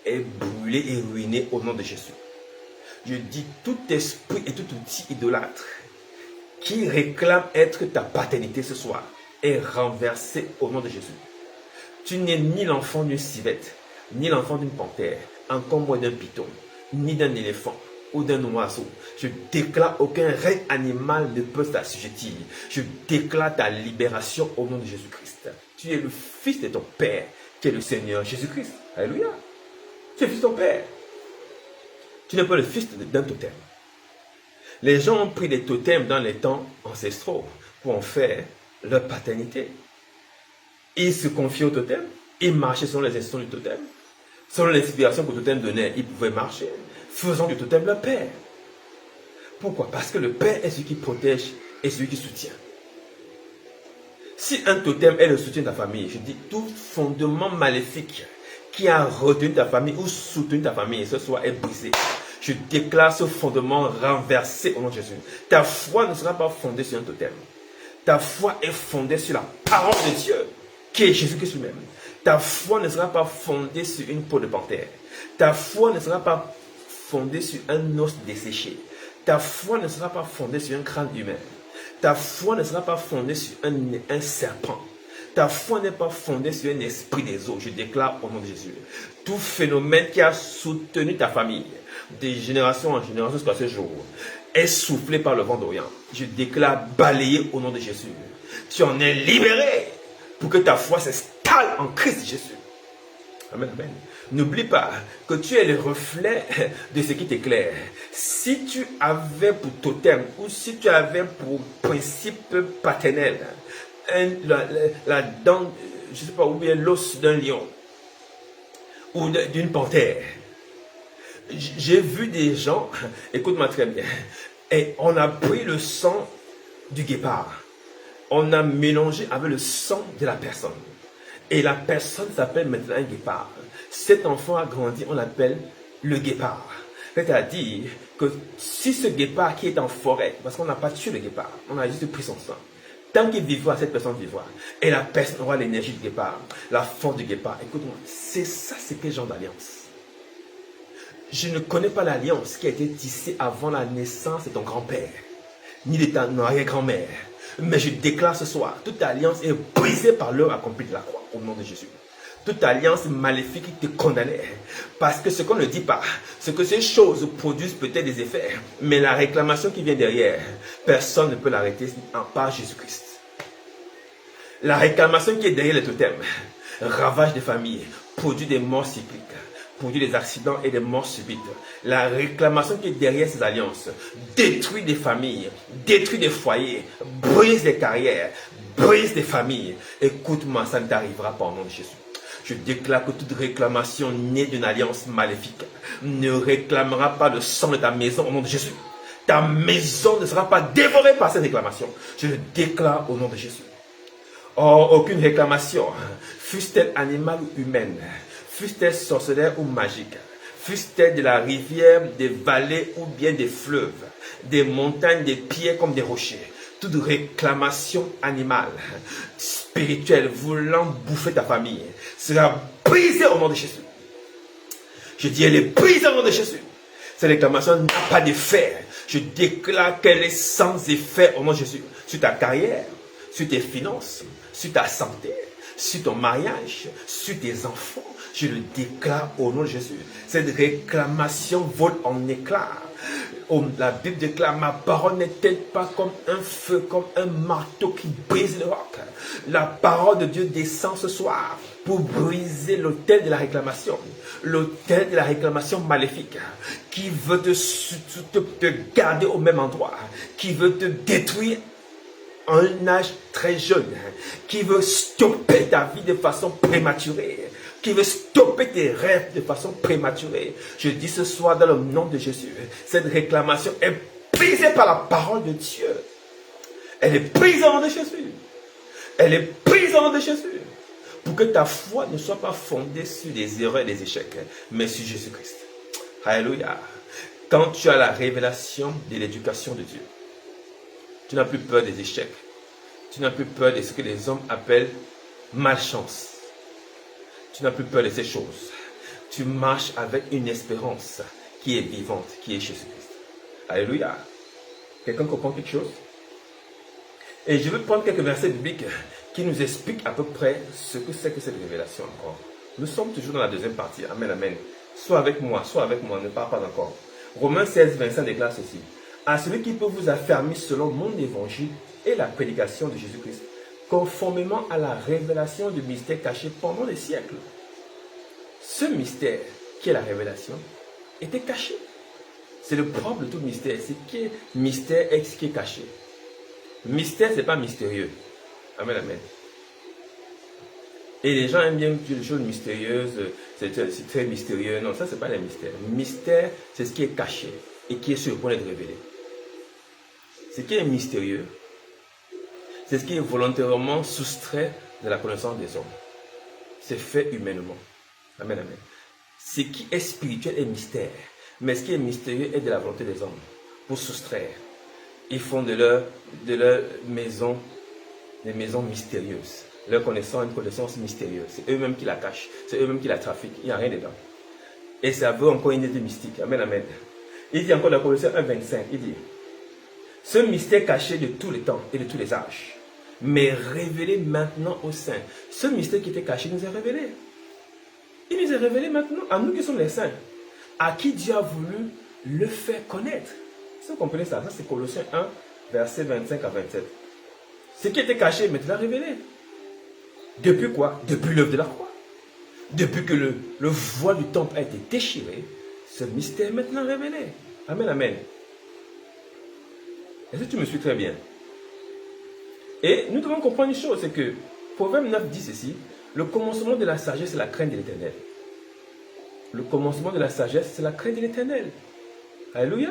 est brûlé et ruiné au nom de Jésus. Je dis tout esprit et tout outil idolâtre qui réclame être ta paternité ce soir est renversé au nom de Jésus. Tu n'es ni l'enfant d'une civette, ni l'enfant d'une panthère, encore moins d'un python, ni d'un éléphant ou d'un oiseau. Je déclare aucun règne animal ne peut t'assujettir. Je déclare ta libération au nom de Jésus-Christ. tu es le fils de ton Père, qui est le Seigneur Jésus-Christ. Alléluia. Tu es le fils de ton Père. Tu n'es pas le fils d'un totem. Les gens ont pris des totems dans les temps ancestraux pour en faire leur paternité. Ils se confiaient au totem, ils marchaient selon les instructions du totem. Selon l'inspiration que le totem donnait, ils pouvaient marcher, faisant du totem leur père. Pourquoi? Parce que le père est celui qui protège et celui qui soutient. Si un totem est le soutien de ta famille, je dis tout fondement maléfique qui a retenu ta famille ou soutenu ta famille, ce soir est brisé. Je déclare ce fondement renversé au nom de Jésus. Ta foi ne sera pas fondée sur un totem. Ta foi est fondée sur la parole de Dieu, qui est Jésus-Christ lui-même. Ta foi ne sera pas fondée sur une peau de panthère. Ta foi ne sera pas fondée sur un os desséché. Ta foi ne sera pas fondée sur un crâne humain. Ta foi ne sera pas fondée sur un serpent. Ta foi n'est pas fondée sur un esprit des eaux. Je déclare au nom de Jésus. Tout phénomène qui a soutenu ta famille, de génération en génération jusqu'à ce jour, est soufflé par le vent d'Orient. Je déclare balayé au nom de Jésus. Tu en es libéré pour que ta foi s'installe en Christ Jésus. Amen, amen. N'oublie pas que tu es le reflet de ce qui t'éclaire. Si tu avais pour totem ou si tu avais pour principe paternel la dent, je ne sais pas, ou bien l'os d'un lion ou d'une panthère, j'ai vu des gens, écoute-moi très bien, et on a pris le sang du guépard, on a mélangé avec le sang de la personne. Et la personne s'appelle maintenant un guépard. Cet enfant a grandi, on l'appelle le guépard. C'est-à-dire que si ce guépard qui est en forêt, parce qu'on n'a pas tué le guépard, on a juste pris son sang. Tant qu'il vivra, cette personne vivra. Et la personne aura l'énergie du guépard, la force du guépard. Écoute-moi, c'est ça, c'est quel genre d'alliance? Je ne connais pas l'alliance qui a été tissée avant la naissance de ton grand-père, ni de ta arrière-grand-mère. Mais je déclare ce soir, toute alliance est brisée par l'heure accomplie de la croix, au nom de Jésus. Toute alliance maléfique qui te condamnait. Parce que ce qu'on ne dit pas, c'est que ces choses produisent peut-être des effets, mais la réclamation qui vient derrière, personne ne peut l'arrêter en part Jésus-Christ. La réclamation qui est derrière le totem ravage des familles, produit des morts cycliques, produit des accidents et des morts subites. La réclamation qui est derrière ces alliances détruit des familles, détruit des foyers, brise des carrières, brise des familles. Écoute-moi, ça ne t'arrivera pas au nom de Jésus. Je déclare que toute réclamation née d'une alliance maléfique ne réclamera pas le sang de ta maison au nom de Jésus. Ta maison ne sera pas dévorée par cette réclamation. Je le déclare au nom de Jésus. Oh, aucune réclamation, fût-elle animale ou humaine, fût-elle sorcelère ou magique, fût-elle de la rivière, des vallées ou bien des fleuves, des montagnes, des pierres comme des rochers, toute réclamation animale, spirituelle, voulant bouffer ta famille, sera brisée au nom de Jésus. Je dis, elle est brisée au nom de Jésus. Cette réclamation n'a pas d'effet. Je déclare qu'elle est sans effet au nom de Jésus. Sur ta carrière, sur tes finances, sur ta santé, sur ton mariage, sur tes enfants, je le déclare au nom de Jésus. Cette réclamation vole en éclats. La Bible déclare, ma parole n'est-elle pas comme un feu, comme un marteau qui brise le roc. La parole de Dieu descend ce soir pour briser l'autel de la réclamation. L'autel de la réclamation maléfique qui veut te garder au même endroit, qui veut te détruire à un âge très jeune, qui veut stopper ta vie de façon prématurée, qui veut stopper tes rêves de façon prématurée. Je dis ce soir dans le nom de Jésus, cette réclamation est brisée par la parole de Dieu. Elle est prise au nom de Jésus. Elle est prise au nom de Jésus. Pour que ta foi ne soit pas fondée sur des erreurs et des échecs, mais sur Jésus-Christ. Alléluia. Quand tu as la révélation de l'éducation de Dieu, tu n'as plus peur des échecs. Tu n'as plus peur de ce que les hommes appellent malchance. Tu n'as plus peur de ces choses. Tu marches avec une espérance qui est vivante, qui est Jésus-Christ. Alléluia. Quelqu'un comprend quelque chose? Et je veux prendre quelques versets bibliques qui nous expliquent à peu près ce que c'est que cette révélation encore. Nous sommes toujours dans la deuxième partie. Amen, amen. Soit avec moi, ne pars pas encore. Romains 16, 25 déclare ceci. À celui qui peut vous affermir selon mon évangile et la prédication de Jésus-Christ, conformément à la révélation du mystère caché pendant des siècles. Ce mystère, qui est la révélation, était caché. C'est le propre de tout mystère. Ce qui est mystère est ce qui est caché. Mystère, ce n'est pas mystérieux. Amen, amen. Et les gens aiment bien dire des choses mystérieuses, c'est très mystérieux. Non, ça, ce n'est pas les mystères. Mystère, c'est ce qui est caché et qui est sur le point d'être révélé. Ce qui est mystérieux, c'est ce qui est volontairement soustrait de la connaissance des hommes. C'est fait humainement. Amen, amen. Ce qui est spirituel est mystère. Mais ce qui est mystérieux est de la volonté des hommes. Pour soustraire. Ils font de leur maison des maisons mystérieuses. Leur connaissance, une connaissance mystérieuse. C'est eux-mêmes qui la cachent. C'est eux-mêmes qui la trafiquent. Il n'y a rien dedans. Et ça veut encore une idée mystique. Amen, amen. Il dit encore dans Colossiens 1,25, il dit, ce mystère caché de tous les temps et de tous les âges, mais révélé maintenant aux saints. Ce mystère qui était caché nous est révélé. Il nous est révélé maintenant, à nous qui sommes les saints, à qui Dieu a voulu le faire connaître. Si vous comprenez ça, ça c'est Colossiens 1, versets 25 à 27. Ce qui était caché, mais tu l'as révélé. Depuis quoi? Depuis l'œuvre de la croix. Depuis que le voile du temple a été déchiré, ce mystère est maintenant révélé. Amen, amen. Est-ce que tu me suis très bien? Et nous devons comprendre une chose, c'est que Proverbe 9 dit ceci, le commencement de la sagesse, c'est la crainte de l'Éternel. Le commencement de la sagesse, c'est la crainte de l'Éternel. Alléluia.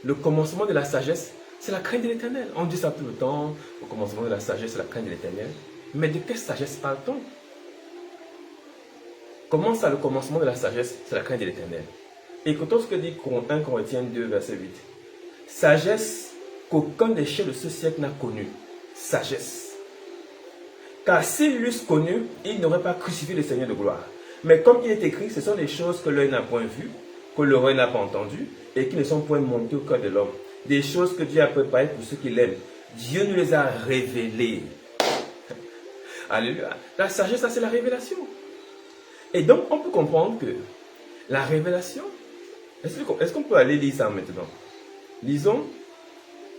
Le commencement de la sagesse, c'est la crainte de l'Éternel. On dit ça tout le temps, le commencement de la sagesse, c'est la crainte de l'Éternel. Mais de quelle sagesse parle-t-on? Comment ça, le commencement de la sagesse, c'est la crainte de l'Éternel? Écoutons ce que dit 1 Corinthiens 2, verset 8. Sagesse qu'aucun des chefs de ce siècle n'a connue. Sagesse. Car s'ils l'eussent connue, ils n'auraient pas crucifié le Seigneur de gloire. Mais comme il est écrit, ce sont des choses que l'œil n'a point vues, que l'oreille n'a pas entendues, et qui ne sont point montées au cœur de l'homme. Des choses que Dieu a préparées pour ceux qui l'aiment. Dieu nous les a révélées. Alléluia. La sagesse, ça c'est la révélation. Et donc, on peut comprendre que la révélation, est-ce qu'on peut aller lire ça maintenant? Lisons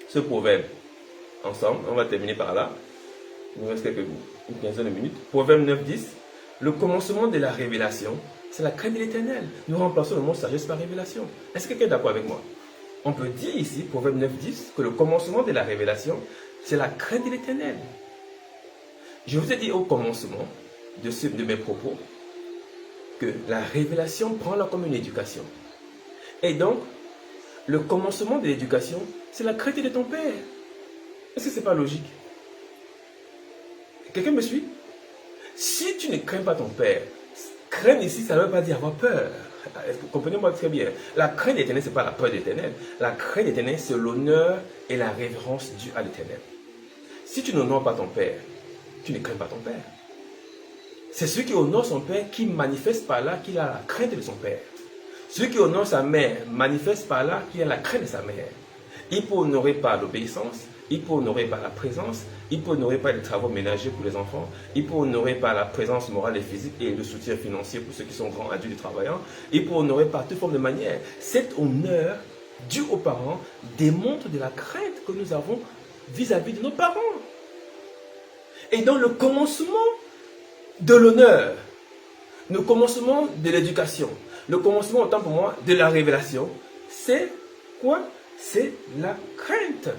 ce proverbe ensemble. On va terminer par là. Il nous reste une quinzaine de minutes. Proverbe 9, 10. Le commencement de la révélation, c'est la crainte de l'Éternel. Nous remplaçons le mot sagesse par révélation. Est-ce que quelqu'un est d'accord avec moi? On peut dire ici, Proverbe 9, 10, que le commencement de la révélation, c'est la crainte de l'Éternel. Je vous ai dit au commencement de mes propos que la révélation prend là comme une éducation. Et donc, le commencement de l'éducation, c'est la crainte de ton père. Est-ce que ce n'est pas logique? Quelqu'un me suit? Si tu ne crains pas ton père, craindre ici, ça ne veut pas dire avoir peur. Comprenez-moi très bien. La crainte de l'Éternel, ce n'est pas la peur de l'Éternel. La crainte de l'Éternel, c'est l'honneur et la révérence due à l'Éternel. Si tu n'honores pas ton père, tu ne crains pas ton père. C'est celui qui honore son père qui manifeste par là qu'il a la crainte de son père. Celui qui honore sa mère manifeste par là qu'il a la crainte de sa mère. Il peut honorer par l'obéissance, il peut honorer par la présence, il peut honorer par les travaux ménagers pour les enfants, il peut honorer par la présence morale et physique et le soutien financier pour ceux qui sont grands adultes et travaillants, il peut honorer par toute forme de manière. Cet honneur dû aux parents démontre de la crainte que nous avons vis-à-vis de nos parents. Et dans le commencement de l'honneur, le commencement de l'éducation, le commencement, autant pour moi, de la révélation, c'est quoi? C'est la crainte.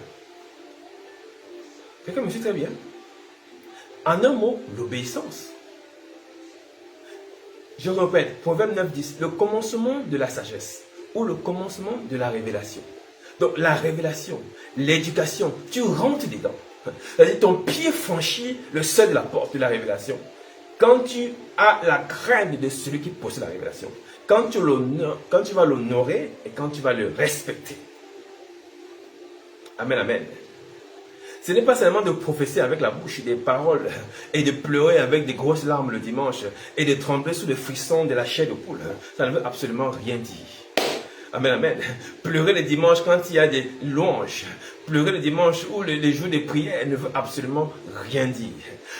Quelqu'un me suit très bien? En un mot, l'obéissance. Je répète, Proverbe 9, 10, le commencement de la sagesse ou le commencement de la révélation. Donc la révélation, l'éducation, tu rentres dedans. C'est-à-dire ton pied franchit le seuil de la porte de la révélation. Quand tu as la crainte de celui qui possède la révélation, quand tu vas l'honorer et quand tu vas le respecter. Amen, amen. Ce n'est pas seulement de prophétiser avec la bouche des paroles et de pleurer avec des grosses larmes le dimanche et de trembler sous le frisson de la chair de poule. Ça ne veut absolument rien dire. Amen, amen. Pleurer le dimanche quand il y a des louanges. Pleurer le dimanche ou les jours de prière ne veut absolument rien dire.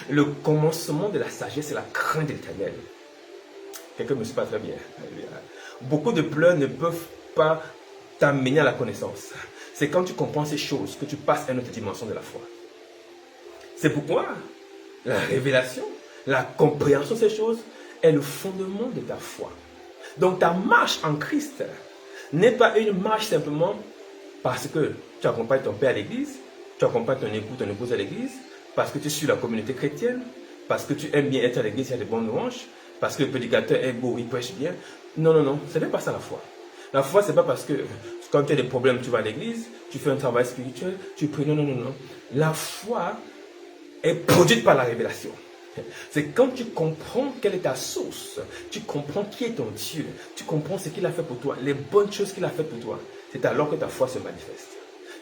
Le commencement de la sagesse, c'est la crainte de l'Éternel. Quelqu'un ne me suit pas très bien. Beaucoup de pleurs ne peuvent pas t'amener à la connaissance. C'est quand tu comprends ces choses que tu passes à une autre dimension de la foi. C'est pourquoi la révélation, la compréhension de ces choses est le fondement de ta foi. Donc ta marche en Christ n'est pas une marche simplement parce que tu accompagnes ton père à l'église, tu accompagnes ton époux, ton épouse à l'église, parce que tu suis la communauté chrétienne, parce que tu aimes bien être à l'église, il y a de bonnes louanges, parce que le prédicateur est beau, il prêche bien. Non, non, non, ce n'est pas ça la foi. La foi, ce n'est pas parce que quand tu as des problèmes, tu vas à l'église, tu fais un travail spirituel, tu pries. Non, non, non, non. La foi est produite par la révélation. C'est quand tu comprends quelle est ta source, tu comprends qui est ton Dieu, tu comprends ce qu'il a fait pour toi, les bonnes choses qu'il a fait pour toi. C'est alors que ta foi se manifeste.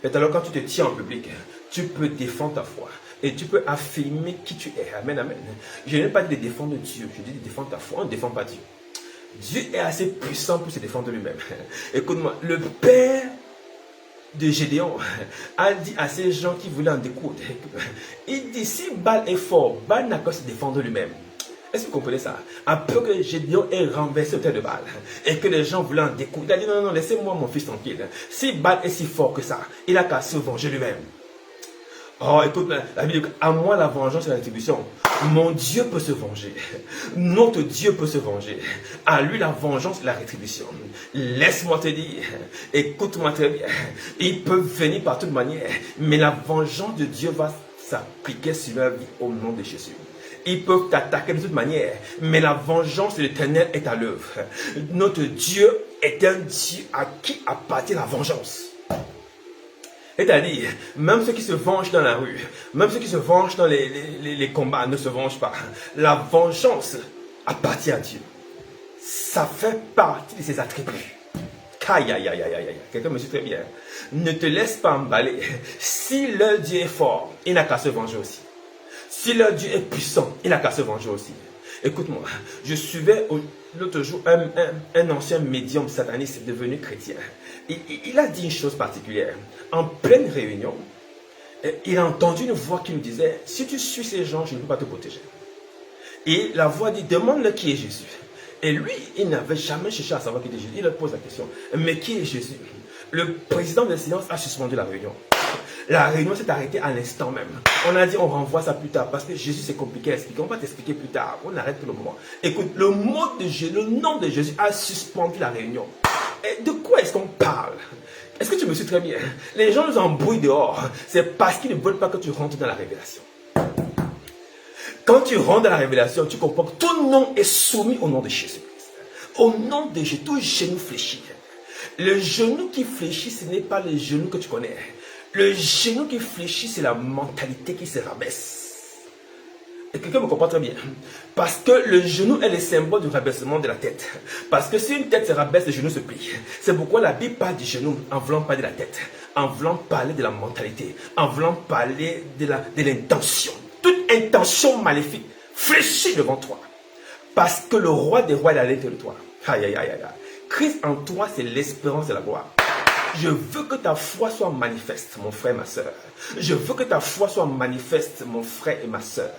C'est alors quand tu te tiens en public, tu peux défendre ta foi et tu peux affirmer qui tu es. Amen, amen. Je n'ai pas dit de défendre Dieu, je dis de défendre ta foi. On ne défend pas Dieu. Dieu est assez puissant pour se défendre lui-même. Écoute-moi, le père de Gédéon a dit à ces gens qui voulaient en découdre, il dit, si Baal est fort, Baal n'a qu'à se défendre lui-même. Est-ce que vous comprenez ça? Après que Gédéon ait renversé le terre de Baal et que les gens voulaient en découdre, il a dit, non, non, laissez-moi mon fils tranquille. Si Baal est si fort que ça, il n'a qu'à se venger lui-même. Oh, écoute, la Bible dit, à moi la vengeance et la rétribution. Mon Dieu peut se venger. Notre Dieu peut se venger. À lui la vengeance et la rétribution. Laisse-moi te dire, écoute-moi très bien. Ils peuvent venir par toute manière, mais la vengeance de Dieu va s'appliquer sur leur vie au nom de Jésus. Ils peuvent t'attaquer de toute manière, mais la vengeance de l'Éternel est à l'œuvre. Notre Dieu est un Dieu à qui appartient la vengeance. C'est-à-dire, même ceux qui se vengent dans la rue, même ceux qui se vengent dans les combats ne se vengent pas. La vengeance appartient à Dieu. Ça fait partie de ses attributs. Aïe, aïe, aïe, aïe, aïe. Quelqu'un me dit très bien. Ne te laisse pas emballer. Si leur Dieu est fort, il n'a qu'à se venger aussi. Si leur Dieu est puissant, il n'a qu'à se venger aussi. Écoute-moi, je suivais l'autre jour un ancien médium sataniste devenu chrétien. Il a dit une chose particulière. En pleine réunion, il a entendu une voix qui lui disait, si tu suis ces gens, je ne peux pas te protéger. Et la voix dit, demande-le qui est Jésus. Et lui, il n'avait jamais cherché à savoir qui était Jésus. Il leur pose la question, mais qui est Jésus? Le président de séance a suspendu la réunion. La réunion s'est arrêtée à l'instant même. On a dit on renvoie ça plus tard parce que Jésus c'est compliqué à expliquer. On va t'expliquer plus tard. On arrête pour le moment. Écoute, le nom de Jésus a suspendu la réunion. Et de quoi est-ce qu'on parle? Est-ce que tu me suis très bien? Les gens nous embrouillent dehors. C'est parce qu'ils ne veulent pas que tu rentres dans la révélation. Quand tu rentres dans la révélation, tu comprends que tout nom est soumis au nom de Jésus-Christ. Au nom de Jésus, tout genou fléchit. Le genou qui fléchit, ce n'est pas le genou que tu connais. Le genou qui fléchit, c'est la mentalité qui se rabaisse. Et quelqu'un me comprend très bien. Parce que le genou est le symbole du rabaissement de la tête. Parce que si une tête se rabaisse, le genou se plie. C'est pourquoi la Bible parle du genou en voulant parler de la tête, en voulant parler de la mentalité, en voulant parler de l'intention. Toute intention maléfique fléchit devant toi. Parce que le roi des rois est à l'intérieur de toi. Aïe, aïe, aïe, aïe. Christ en toi, c'est l'espérance de la gloire. Je veux que ta foi soit manifeste, mon frère et ma soeur. Je veux que ta foi soit manifeste, mon frère et ma soeur.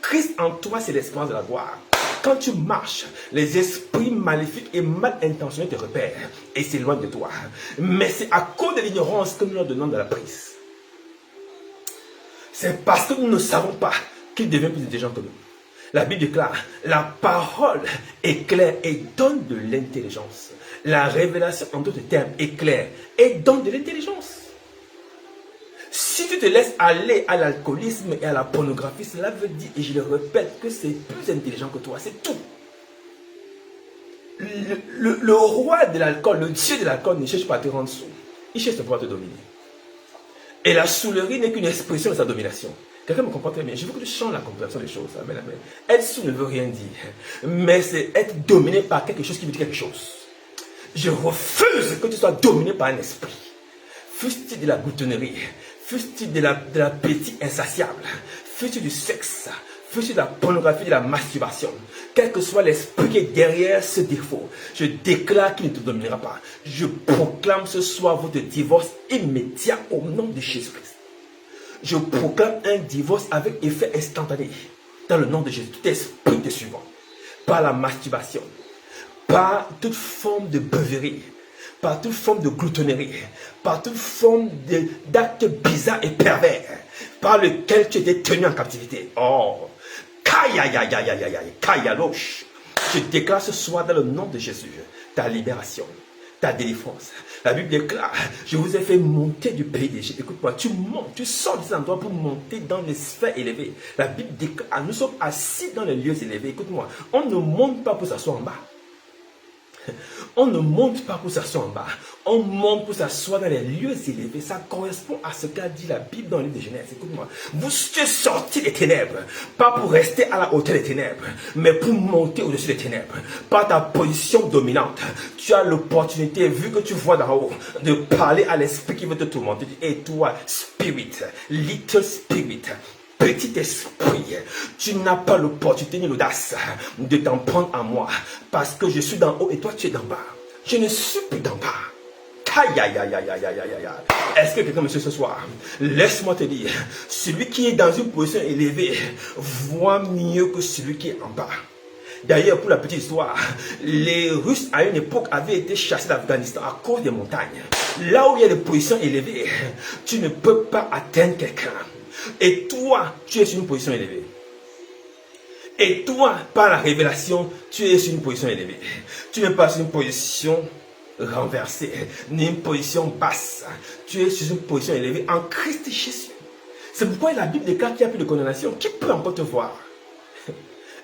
Christ en toi, c'est l'espérance de la gloire. Quand tu marches, les esprits maléfiques et mal intentionnés te repèrent et s'éloignent de toi. Mais c'est à cause de l'ignorance que nous leur donnons de la prise. C'est parce que nous ne savons pas qu'ils deviennent plus intelligents que nous. La Bible déclare, la parole est claire et donne de l'intelligence. La révélation, en d'autres termes, est claire et donne de l'intelligence. Si tu te laisses aller à l'alcoolisme et à la pornographie, cela veut dire, et je le répète, que c'est plus intelligent que toi, c'est tout. Le roi de l'alcool, le dieu de l'alcool ne cherche pas à te rendre sourd. Il cherche à pouvoir te dominer. Et la saoulerie n'est qu'une expression de sa domination. Quelqu'un me comprend très bien. Je veux que tu changes la compréhension des choses. Amen, amen. Être sourd ne veut rien dire. Mais c'est être dominé par quelque chose qui veut dire quelque chose. Je refuse que tu sois dominé par un esprit. Fût-il de la gloutonnerie, fût-il de l'appétit insatiable, fût-il du sexe, fût-il de la pornographie, de la masturbation, quel que soit l'esprit qui est derrière ce défaut, je déclare qu'il ne te dominera pas. Je proclame ce soir votre divorce immédiat au nom de Jésus-Christ. Je proclame un divorce avec effet instantané dans le nom de Jésus. Tout esprit te suivant par la masturbation, par toute forme de beuverie, par toute forme de gloutonnerie, par toute forme d'actes bizarres et pervers, par lequel tu étais tenu en captivité. Oh, Kayalosh. Je déclare ce soir dans le nom de Jésus ta libération, ta délivrance. La Bible déclare, je vous ai fait monter du pays d'Égypte. Écoute-moi, tu montes, tu sors de cet endroit pour monter dans les sphères élevées. La Bible déclare, nous sommes assis dans les lieux élevés. Écoute-moi, on ne monte pas pour s'asseoir en bas. On ne monte pas pour s'asseoir en bas. On monte pour s'asseoir dans les lieux élevés. Ça correspond à ce qu'a dit la Bible dans le livre de Genèse. Écoute-moi. Vous êtes sortis des ténèbres. Pas pour rester à la hauteur des ténèbres. Mais pour monter au-dessus des ténèbres. Par ta position dominante. Tu as l'opportunité, vu que tu vois d'en haut, de parler à l'esprit qui veut te tourmenter. Et toi, spirit, little spirit, petit esprit, tu n'as pas l'opportunité ni l'audace de t'en prendre à moi. Parce que je suis d'en haut et toi tu es d'en bas. Je ne suis plus d'en bas. Aïe, aïe, aïe, aïe, aïe, aïe, aïe, aïe. Est-ce que quelqu'un me suit ce soir? Laisse-moi te dire, celui qui est dans une position élevée voit mieux que celui qui est en bas. D'ailleurs, pour la petite histoire, les Russes à une époque avaient été chassés d'Afghanistan à cause des montagnes. Là où il y a des positions élevées, tu ne peux pas atteindre quelqu'un. Et toi, tu es sur une position élevée. Et toi, par la révélation, tu es sur une position élevée. Tu n'es pas sur une position renversée, ni une position basse. Tu es sur une position élevée en Christ Jésus. C'est pourquoi la Bible déclare qu'il n'y a plus de condamnation. Qui peut encore te voir?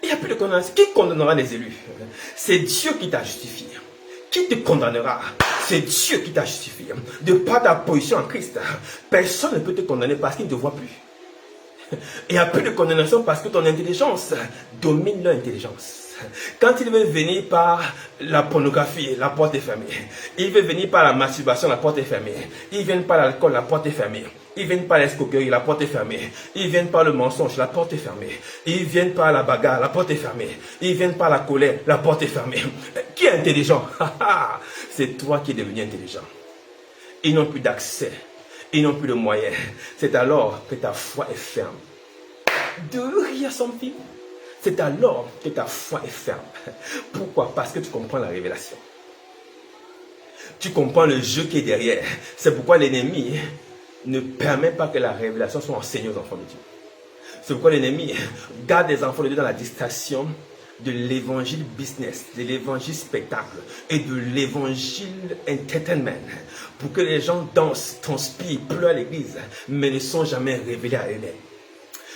Il n'y a plus de condamnation. Qui condamnera les élus? C'est Dieu qui t'a justifié. Qui te condamnera? C'est Dieu qui t'a justifié. De par ta position en Christ, personne ne peut te condamner parce qu'il ne te voit plus. Il n'y a plus de condamnation parce que ton intelligence domine leur intelligence. Quand il veut venir par la pornographie, la porte est fermée. Il veut venir par la masturbation, la porte est fermée. Ils viennent par l'alcool, la porte est fermée. Ils viennent par l'escroquerie, la porte est fermée. Ils viennent par le mensonge, la porte est fermée. Ils viennent par la bagarre, la porte est fermée. Ils viennent par la colère, la porte est fermée. Qui est intelligent? C'est toi qui es devenu intelligent. Ils n'ont plus d'accès. Ils n'ont plus de moyens. C'est alors que ta foi est ferme. Do you hear something? C'est alors que ta foi est ferme. Pourquoi? Parce que tu comprends la révélation. Tu comprends le jeu qui est derrière. C'est pourquoi l'ennemi ne permet pas que la révélation soit enseignée aux enfants de Dieu. C'est pourquoi l'ennemi garde les enfants de Dieu dans la distraction de l'évangile business, de l'évangile spectacle et de l'évangile entertainment, pour que les gens dansent, transpirent, pleurent à l'église, mais ne sont jamais révélés à eux-mêmes.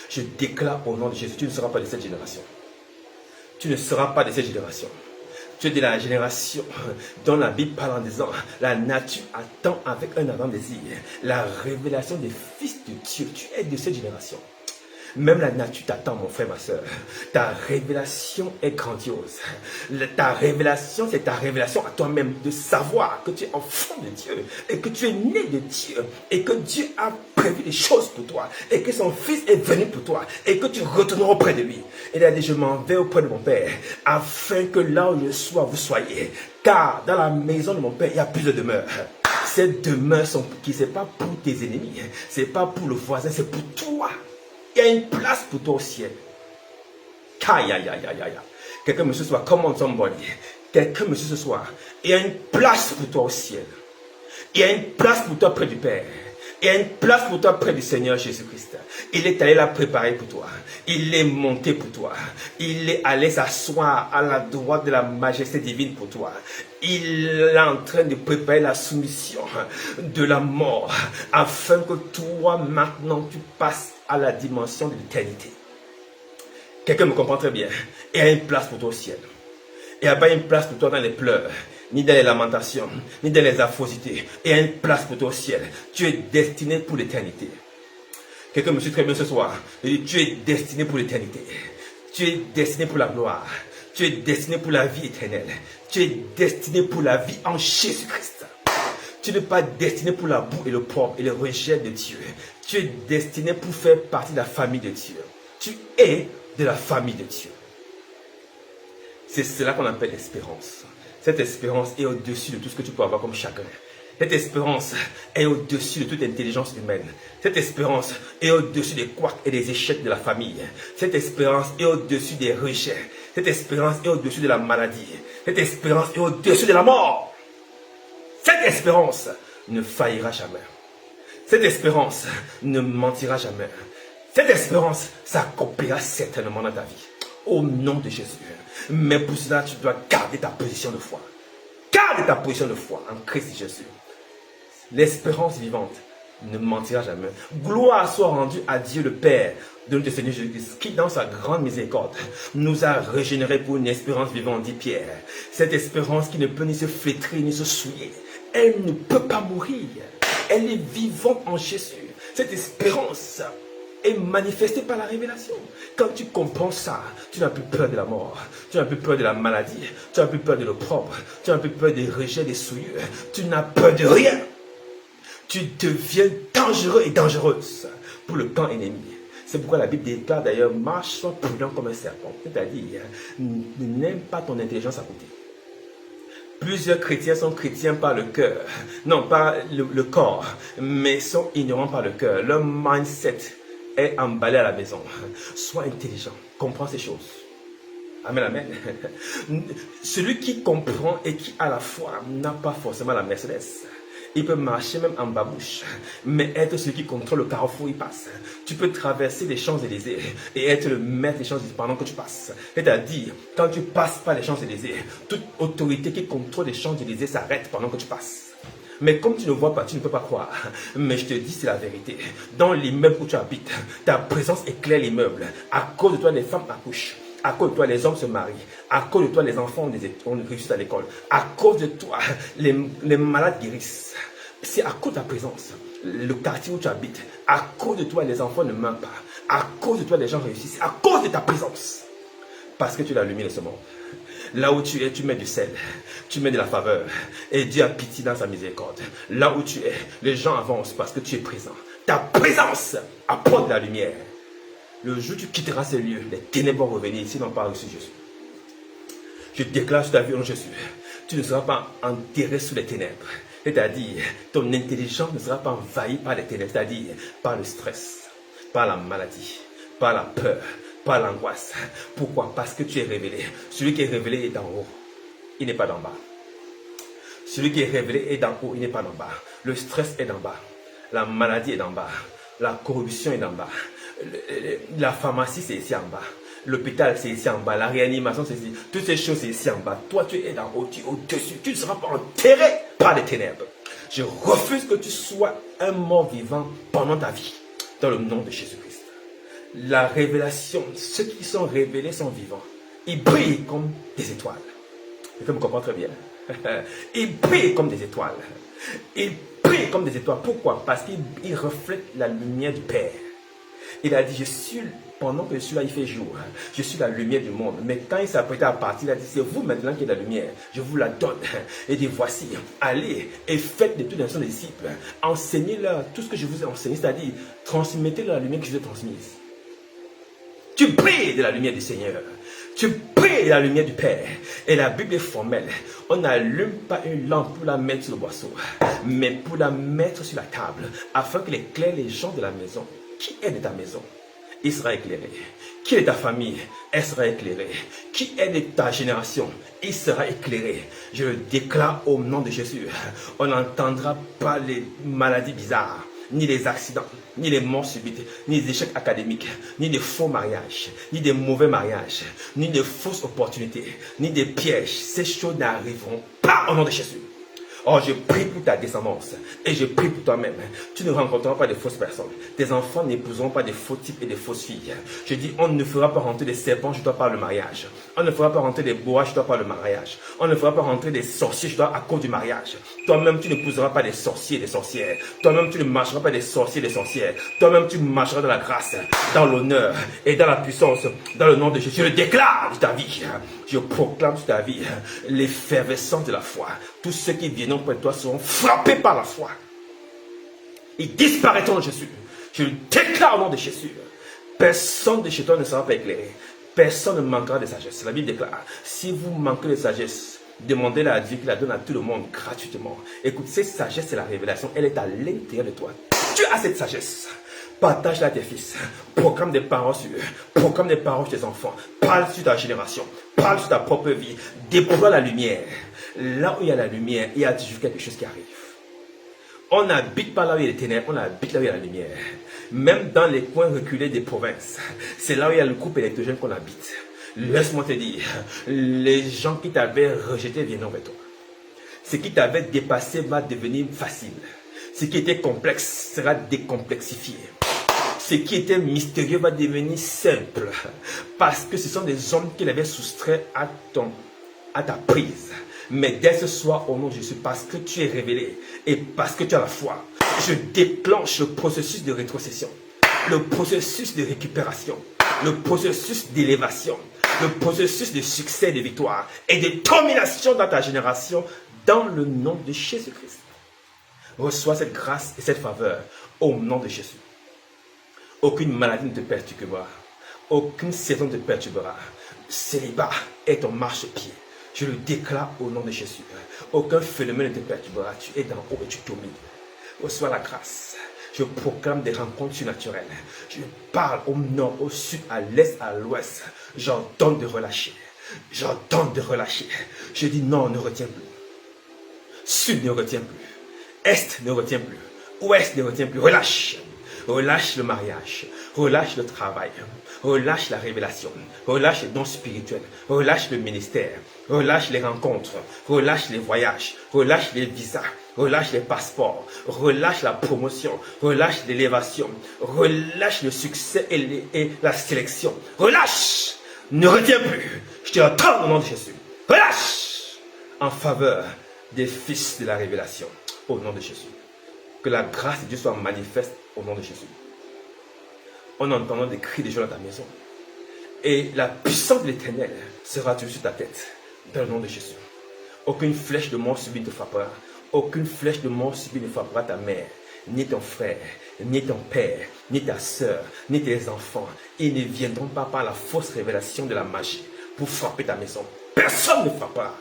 Je déclare au nom de Jésus, tu ne seras pas de cette génération. Tu ne seras pas de cette génération. Tu es de la génération dont la Bible parle en disant, la nature attend avec un ardent désir la révélation des fils de Dieu. Tu es de cette génération. Même la nature t'attend, mon frère, ma soeur. Ta révélation est grandiose. Ta révélation, c'est ta révélation à toi-même de savoir que tu es enfant de Dieu et que tu es né de Dieu et que Dieu a prévu des choses pour toi et que son Fils est venu pour toi et que tu retourneras auprès de lui. Il a dit, je m'en vais auprès de mon Père afin que là où je sois, vous soyez. Car dans la maison de mon Père, il y a plus de demeures. Ces demeures sont pour qui? Ce n'est pas pour tes ennemis, ce n'est pas pour le voisin, c'est pour toi. Il y a une place pour toi au ciel. Aïe, aïe, aïe, aïe, aïe. Quelqu'un me dit ce soir, come on somebody. Quelqu'un me dit ce soir, il y a une place pour toi au ciel. Il y a une place pour toi près du Père. Il y a une place pour toi près du Seigneur Jésus-Christ. Il est allé la préparer pour toi. Il est monté pour toi. Il est allé s'asseoir à la droite de la majesté divine pour toi. Il est en train de préparer la soumission de la mort afin que toi maintenant tu passes à la dimension de l'éternité. Quelqu'un me comprend très bien. Il y a une place pour toi au ciel. Il n'y a pas une place pour toi dans les pleurs, ni dans les lamentations, ni dans les affrosités. Il y a une place pour toi au ciel. Tu es destiné pour l'éternité. Quelqu'un me suit très bien ce soir. Il dit, tu es destiné pour l'éternité. Tu es destiné pour la gloire. Tu es destiné pour la vie éternelle. Tu es destiné pour la vie en Jésus-Christ. Tu n'es pas destiné pour la boue et le propre et le rejet de Dieu. Tu es destiné pour faire partie de la famille de Dieu. Tu es de la famille de Dieu. C'est cela qu'on appelle l'espérance. Cette espérance est au-dessus de tout ce que tu peux avoir comme chagrin. Cette espérance est au-dessus de toute intelligence humaine. Cette espérance est au-dessus des couacs et des échecs de la famille. Cette espérance est au-dessus des rejets. Cette espérance est au-dessus de la maladie. Cette espérance est au-dessus de la mort. Cette espérance ne faillira jamais. Cette espérance ne mentira jamais. Cette espérance s'accomplira certainement dans ta vie. Au nom de Jésus. Mais pour cela, tu dois garder ta position de foi. Garde ta position de foi en Christ Jésus. L'espérance vivante ne mentira jamais. Gloire soit rendue à Dieu le Père de notre Seigneur Jésus-Christ, qui dans sa grande miséricorde nous a régénérés pour une espérance vivante, dit Pierre. Cette espérance qui ne peut ni se flétrir ni se souiller. Elle ne peut pas mourir. Elle est vivante en Jésus. Cette espérance est manifestée par la révélation. Quand tu comprends ça, tu n'as plus peur de la mort, tu n'as plus peur de la maladie, tu n'as plus peur de l'opprobre, tu n'as plus peur des rejets, des souillures, tu n'as peur de rien. Tu deviens dangereux et dangereuse pour le camp ennemi. C'est pourquoi la Bible déclare d'ailleurs, marche, sois prudent comme un serpent. C'est-à-dire, n'aime pas ton intelligence à côté. Plusieurs chrétiens sont chrétiens par le cœur, non pas le corps, mais sont ignorants par le cœur. Leur mindset est emballé à la maison. Sois intelligent, comprends ces choses. Amen, amen. Celui qui comprend et qui a la foi n'a pas forcément la Mercedes. Il peut marcher même en babouche, mais être celui qui contrôle le carrefour, il passe. Tu peux traverser les Champs-Élysées et être le maître des Champs-Élysées pendant que tu passes. C'est-à-dire, quand tu passes par les Champs-Élysées, toute autorité qui contrôle les Champs-Élysées s'arrête pendant que tu passes. Mais comme tu ne vois pas, tu ne peux pas croire. Mais je te dis, c'est la vérité. Dans l'immeuble où tu habites, ta présence éclaire l'immeuble. À cause de toi, les femmes accouchent. À cause de toi, les hommes se marient. À cause de toi, les enfants ont réussi à l'école. À cause de toi, les malades guérissent. C'est à cause de ta présence, le quartier où tu habites. À cause de toi, les enfants ne meurent pas. À cause de toi, les gens réussissent. À cause de ta présence. Parce que tu es la lumière de ce monde. Là où tu es, tu mets du sel. Tu mets de la faveur. Et Dieu a pitié dans sa miséricorde. Là où tu es, les gens avancent parce que tu es présent. Ta présence apporte de la lumière. Le jour où tu quitteras ces lieux, les ténèbres vont revenir ici, non pas reçu Jésus. Je déclare sur ta vie en Jésus, tu ne seras pas enterré sous les ténèbres. C'est-à-dire, ton intelligence ne sera pas envahie par les ténèbres, c'est-à-dire par le stress, par la maladie, par la peur, par l'angoisse. Pourquoi? Parce que tu es révélé. Celui qui est révélé est d'en haut, il n'est pas d'en bas. Celui qui est révélé est d'en haut, il n'est pas d'en bas. Le stress est d'en bas, la maladie est d'en bas, la corruption est d'en bas. La pharmacie, c'est ici en bas. L'hôpital, c'est ici en bas. La réanimation, c'est ici. Toutes ces choses, c'est ici en bas. Toi, tu es en haut, tu es au-dessus. Tu ne seras pas enterré par les ténèbres. Je refuse que tu sois un mort vivant pendant ta vie. Dans le nom de Jésus-Christ. La révélation, ceux qui sont révélés sont vivants. Ils brillent comme des étoiles. Je me comprends très bien. Ils brillent comme des étoiles. Ils brillent comme des étoiles. Pourquoi? Parce qu'ils reflètent la lumière du Père. Il a dit, pendant que je suis là, il fait jour. Je suis la lumière du monde. Mais quand il s'apprêtait à partir, il a dit, c'est vous maintenant qui êtes la lumière. Je vous la donne. Et dit, voici, allez et faites de tous les disciples. Enseignez-leur tout ce que je vous ai enseigné, c'est-à-dire, transmettez-leur la lumière que je vous ai transmise. Tu brilles de la lumière du Seigneur. Tu brilles de la lumière du Père. Et la Bible est formelle. On n'allume pas une lampe pour la mettre sur le boisseau, mais pour la mettre sur la table, afin qu'elle éclaire les gens de la maison. Qui est de ta maison? Il sera éclairé. Qui est de ta famille? Elle sera éclairée. Qui est de ta génération? Il sera éclairé. Je le déclare au nom de Jésus. On n'entendra pas les maladies bizarres, ni les accidents, ni les morts subites, ni les échecs académiques, ni des faux mariages, ni des mauvais mariages, ni des fausses opportunités, ni des pièges. Ces choses n'arriveront pas au nom de Jésus. Oh, je prie pour ta descendance et je prie pour toi-même. Tu ne rencontreras pas de fausses personnes. Tes enfants n'épouseront pas de faux types et de fausses filles. Je dis, on ne fera pas rentrer des serpents chez toi par le mariage. On ne fera pas rentrer des bois chez toi par le mariage. On ne fera pas rentrer des sorciers chez toi à cause du mariage. Toi-même, tu n'épouseras pas des sorciers et des sorcières. Toi-même, tu ne marcheras pas des sorciers et des sorcières. Toi-même, tu marcheras dans la grâce, dans l'honneur et dans la puissance, dans le nom de Jésus. Je le déclare sur ta vie. Je proclame sur ta vie l'effervescence de la foi. Tous ceux qui viendront près de toi seront frappés par la foi. Ils disparaîtront de Jésus. Je le déclare au nom de Jésus. Personne de chez toi ne sera pas éclairé. Personne ne manquera de sagesse. La Bible déclare, si vous manquez de sagesse, demandez-la à Dieu qui la donne à tout le monde gratuitement. Écoute, cette sagesse, c'est la révélation. Elle est à l'intérieur de toi. Tu as cette sagesse. Partage-la à tes fils. Proclame des paroles sur eux. Proclame des paroles sur tes enfants. Parle sur ta génération. Parle sur ta propre vie. Déploie la lumière. Là où il y a la lumière, il y a toujours quelque chose qui arrive. On n'habite pas là où il y a les ténèbres, on habite là où il y a la lumière. Même dans les coins reculés des provinces, c'est là où il y a le groupe électrogène qu'on habite. Laisse-moi te dire, les gens qui t'avaient rejeté viendront vers toi. Ce qui t'avait dépassé va devenir facile. Ce qui était complexe sera décomplexifié. Ce qui était mystérieux va devenir simple. Parce que ce sont des hommes qui l'avaient soustrait à ta prise. Mais dès ce soir, au nom de Jésus, parce que tu es révélé et parce que tu as la foi, je déclenche le processus de rétrocession, le processus de récupération, le processus d'élévation, le processus de succès et de victoire et de domination dans ta génération dans le nom de Jésus-Christ. Reçois cette grâce et cette faveur au nom de Jésus. Aucune maladie ne te perturbera. Aucune saison ne te perturbera. Le célibat est ton marchepied. Je le déclare au nom de Jésus. Aucun phénomène ne te perturbera. Tu es d'en haut et tu domines. Reçois la grâce. Je proclame des rencontres surnaturelles. Je parle au nord, au sud, à l'est, à l'ouest. J'ordonne de relâcher. J'ordonne de relâcher. Je dis non, ne retiens plus. Sud ne retient plus. Est ne retient plus. Ouest ne retient plus. Relâche. Relâche le mariage. Relâche le travail. Relâche la révélation. Relâche les dons spirituels. Relâche le ministère. Relâche les rencontres. Relâche les voyages. Relâche les visas. Relâche les passeports. Relâche la promotion. Relâche l'élévation. Relâche le succès et la sélection. Relâche. Ne retiens plus. Je te entends au nom de Jésus. Relâche. En faveur des fils de la révélation. Au nom de Jésus. Que la grâce de Dieu soit manifeste au nom de Jésus. En entendant des cris de joie dans ta maison. Et la puissance de l'Éternel sera toujours sur ta tête. Dans le nom de Jésus. Aucune flèche de mort subie ne te frappera. Aucune flèche de mort subie ne frappera ta mère, ni ton frère, ni ton père, ni ta soeur, ni tes enfants. Ils ne viendront pas par la fausse révélation de la magie pour frapper ta maison. Personne ne frappera.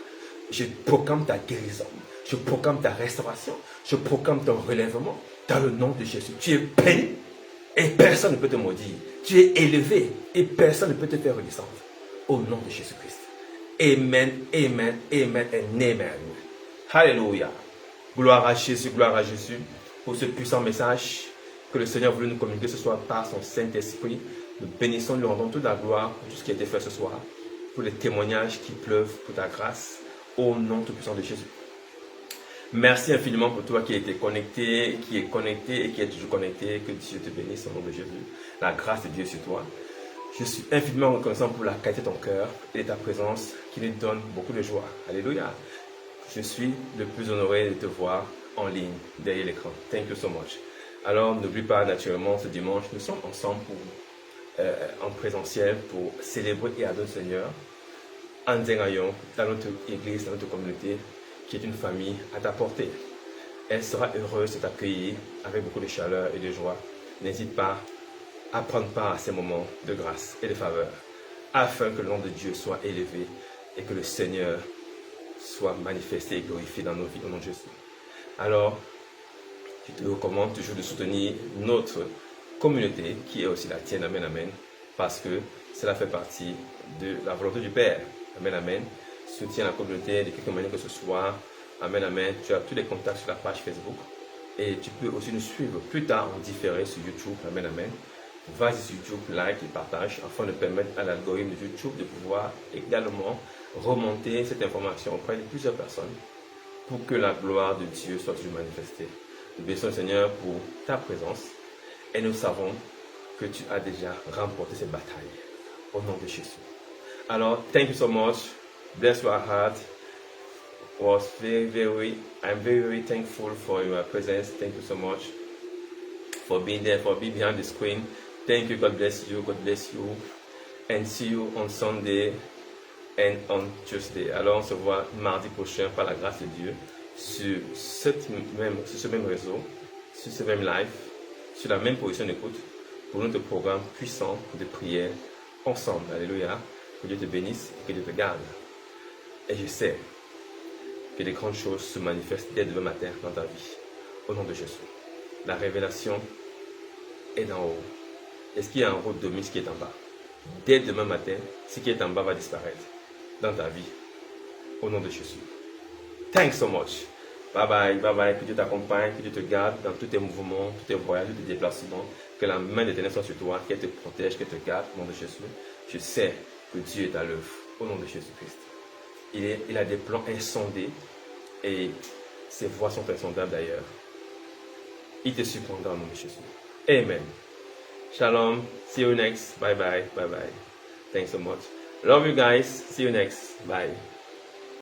Je proclame ta guérison. Je proclame ta restauration. Je proclame ton relèvement dans le nom de Jésus. Tu es béni et personne ne peut te maudire. Tu es élevé et personne ne peut te faire redescendre. Au nom de Jésus-Christ. Amen, amen, amen et amen. Alléluia. Gloire à Jésus pour ce puissant message que le Seigneur voulait nous communiquer ce soir par son Saint-Esprit. Nous bénissons, nous rendons toute la gloire pour tout ce qui a été fait ce soir, pour les témoignages qui pleuvent, pour ta grâce, au nom tout puissant de Jésus. Merci infiniment pour toi qui est connecté et qui est toujours connecté. Que Dieu te bénisse au nom de Jésus. La grâce de Dieu sur toi. Je suis infiniment reconnaissant pour la qualité de ton cœur et de ta présence qui nous donne beaucoup de joie. Alléluia. Je suis le plus honoré de te voir en ligne, derrière l'écran. Thank you so much. Alors, n'oublie pas, naturellement, ce dimanche, nous sommes ensemble en présentiel pour célébrer et adorer le Seigneur en Zengayon, dans notre église, dans notre communauté, qui est une famille à ta portée. Elle sera heureuse de t'accueillir avec beaucoup de chaleur et de joie. N'hésite pas à prendre part à ces moments de grâce et de faveur, afin que le nom de Dieu soit élevé et que le Seigneur soit manifesté et glorifié dans nos vies au nom de Jésus. Alors, je te recommande toujours de soutenir notre communauté qui est aussi la tienne, amen, amen, parce que cela fait partie de la volonté du Père, amen, amen. Soutiens la communauté de quelque manière que ce soit, amen, amen. Tu as tous les contacts sur la page Facebook et tu peux aussi nous suivre plus tard en différé sur YouTube, amen, amen. Va sur YouTube, like et partage afin de permettre à l'algorithme de YouTube de pouvoir également remonter cette information auprès de plusieurs personnes pour que la gloire de Dieu soit toujours manifestée. Nous bénissons le Seigneur pour ta présence et nous savons que tu as déjà remporté cette bataille au nom de Jésus. Alors, thank you so much. Bless your heart. I'm very thankful for your presence. Thank you so much for being there, for being behind the screen. Thank you. God bless you. God bless you. And see you on Sunday and on Tuesday. Alors, on se voit mardi prochain par la grâce de Dieu sur ce même réseau, sur ce même live, sur la même position d'écoute pour notre programme puissant de prière ensemble. Alléluia. Que Dieu te bénisse et que Dieu te garde. Et je sais que des grandes choses se manifestent dès demain matin dans ta vie. Au nom de Jésus. La révélation est d'en haut. Et ce qui est en haut domine ce qui est en bas. Dès demain matin, ce qui est en bas va disparaître dans ta vie. Au nom de Jésus. Thanks so much. Bye bye, bye bye. Que Dieu t'accompagne, que Dieu te garde dans tous tes mouvements, tous tes voyages, tous tes déplacements. Que la main de l'Éternel soit sur toi, qu'elle te protège, qu'elle te garde au nom de Jésus. Je sais que Dieu est à l'œuvre au nom de Jésus-Christ. Il a des plans insondés et ses voies sont insondables d'ailleurs. Il te surprendra au nom de Jésus. Amen. Shalom. See you next. Bye bye. Bye bye. Thanks so much. Love you guys. See you next. Bye.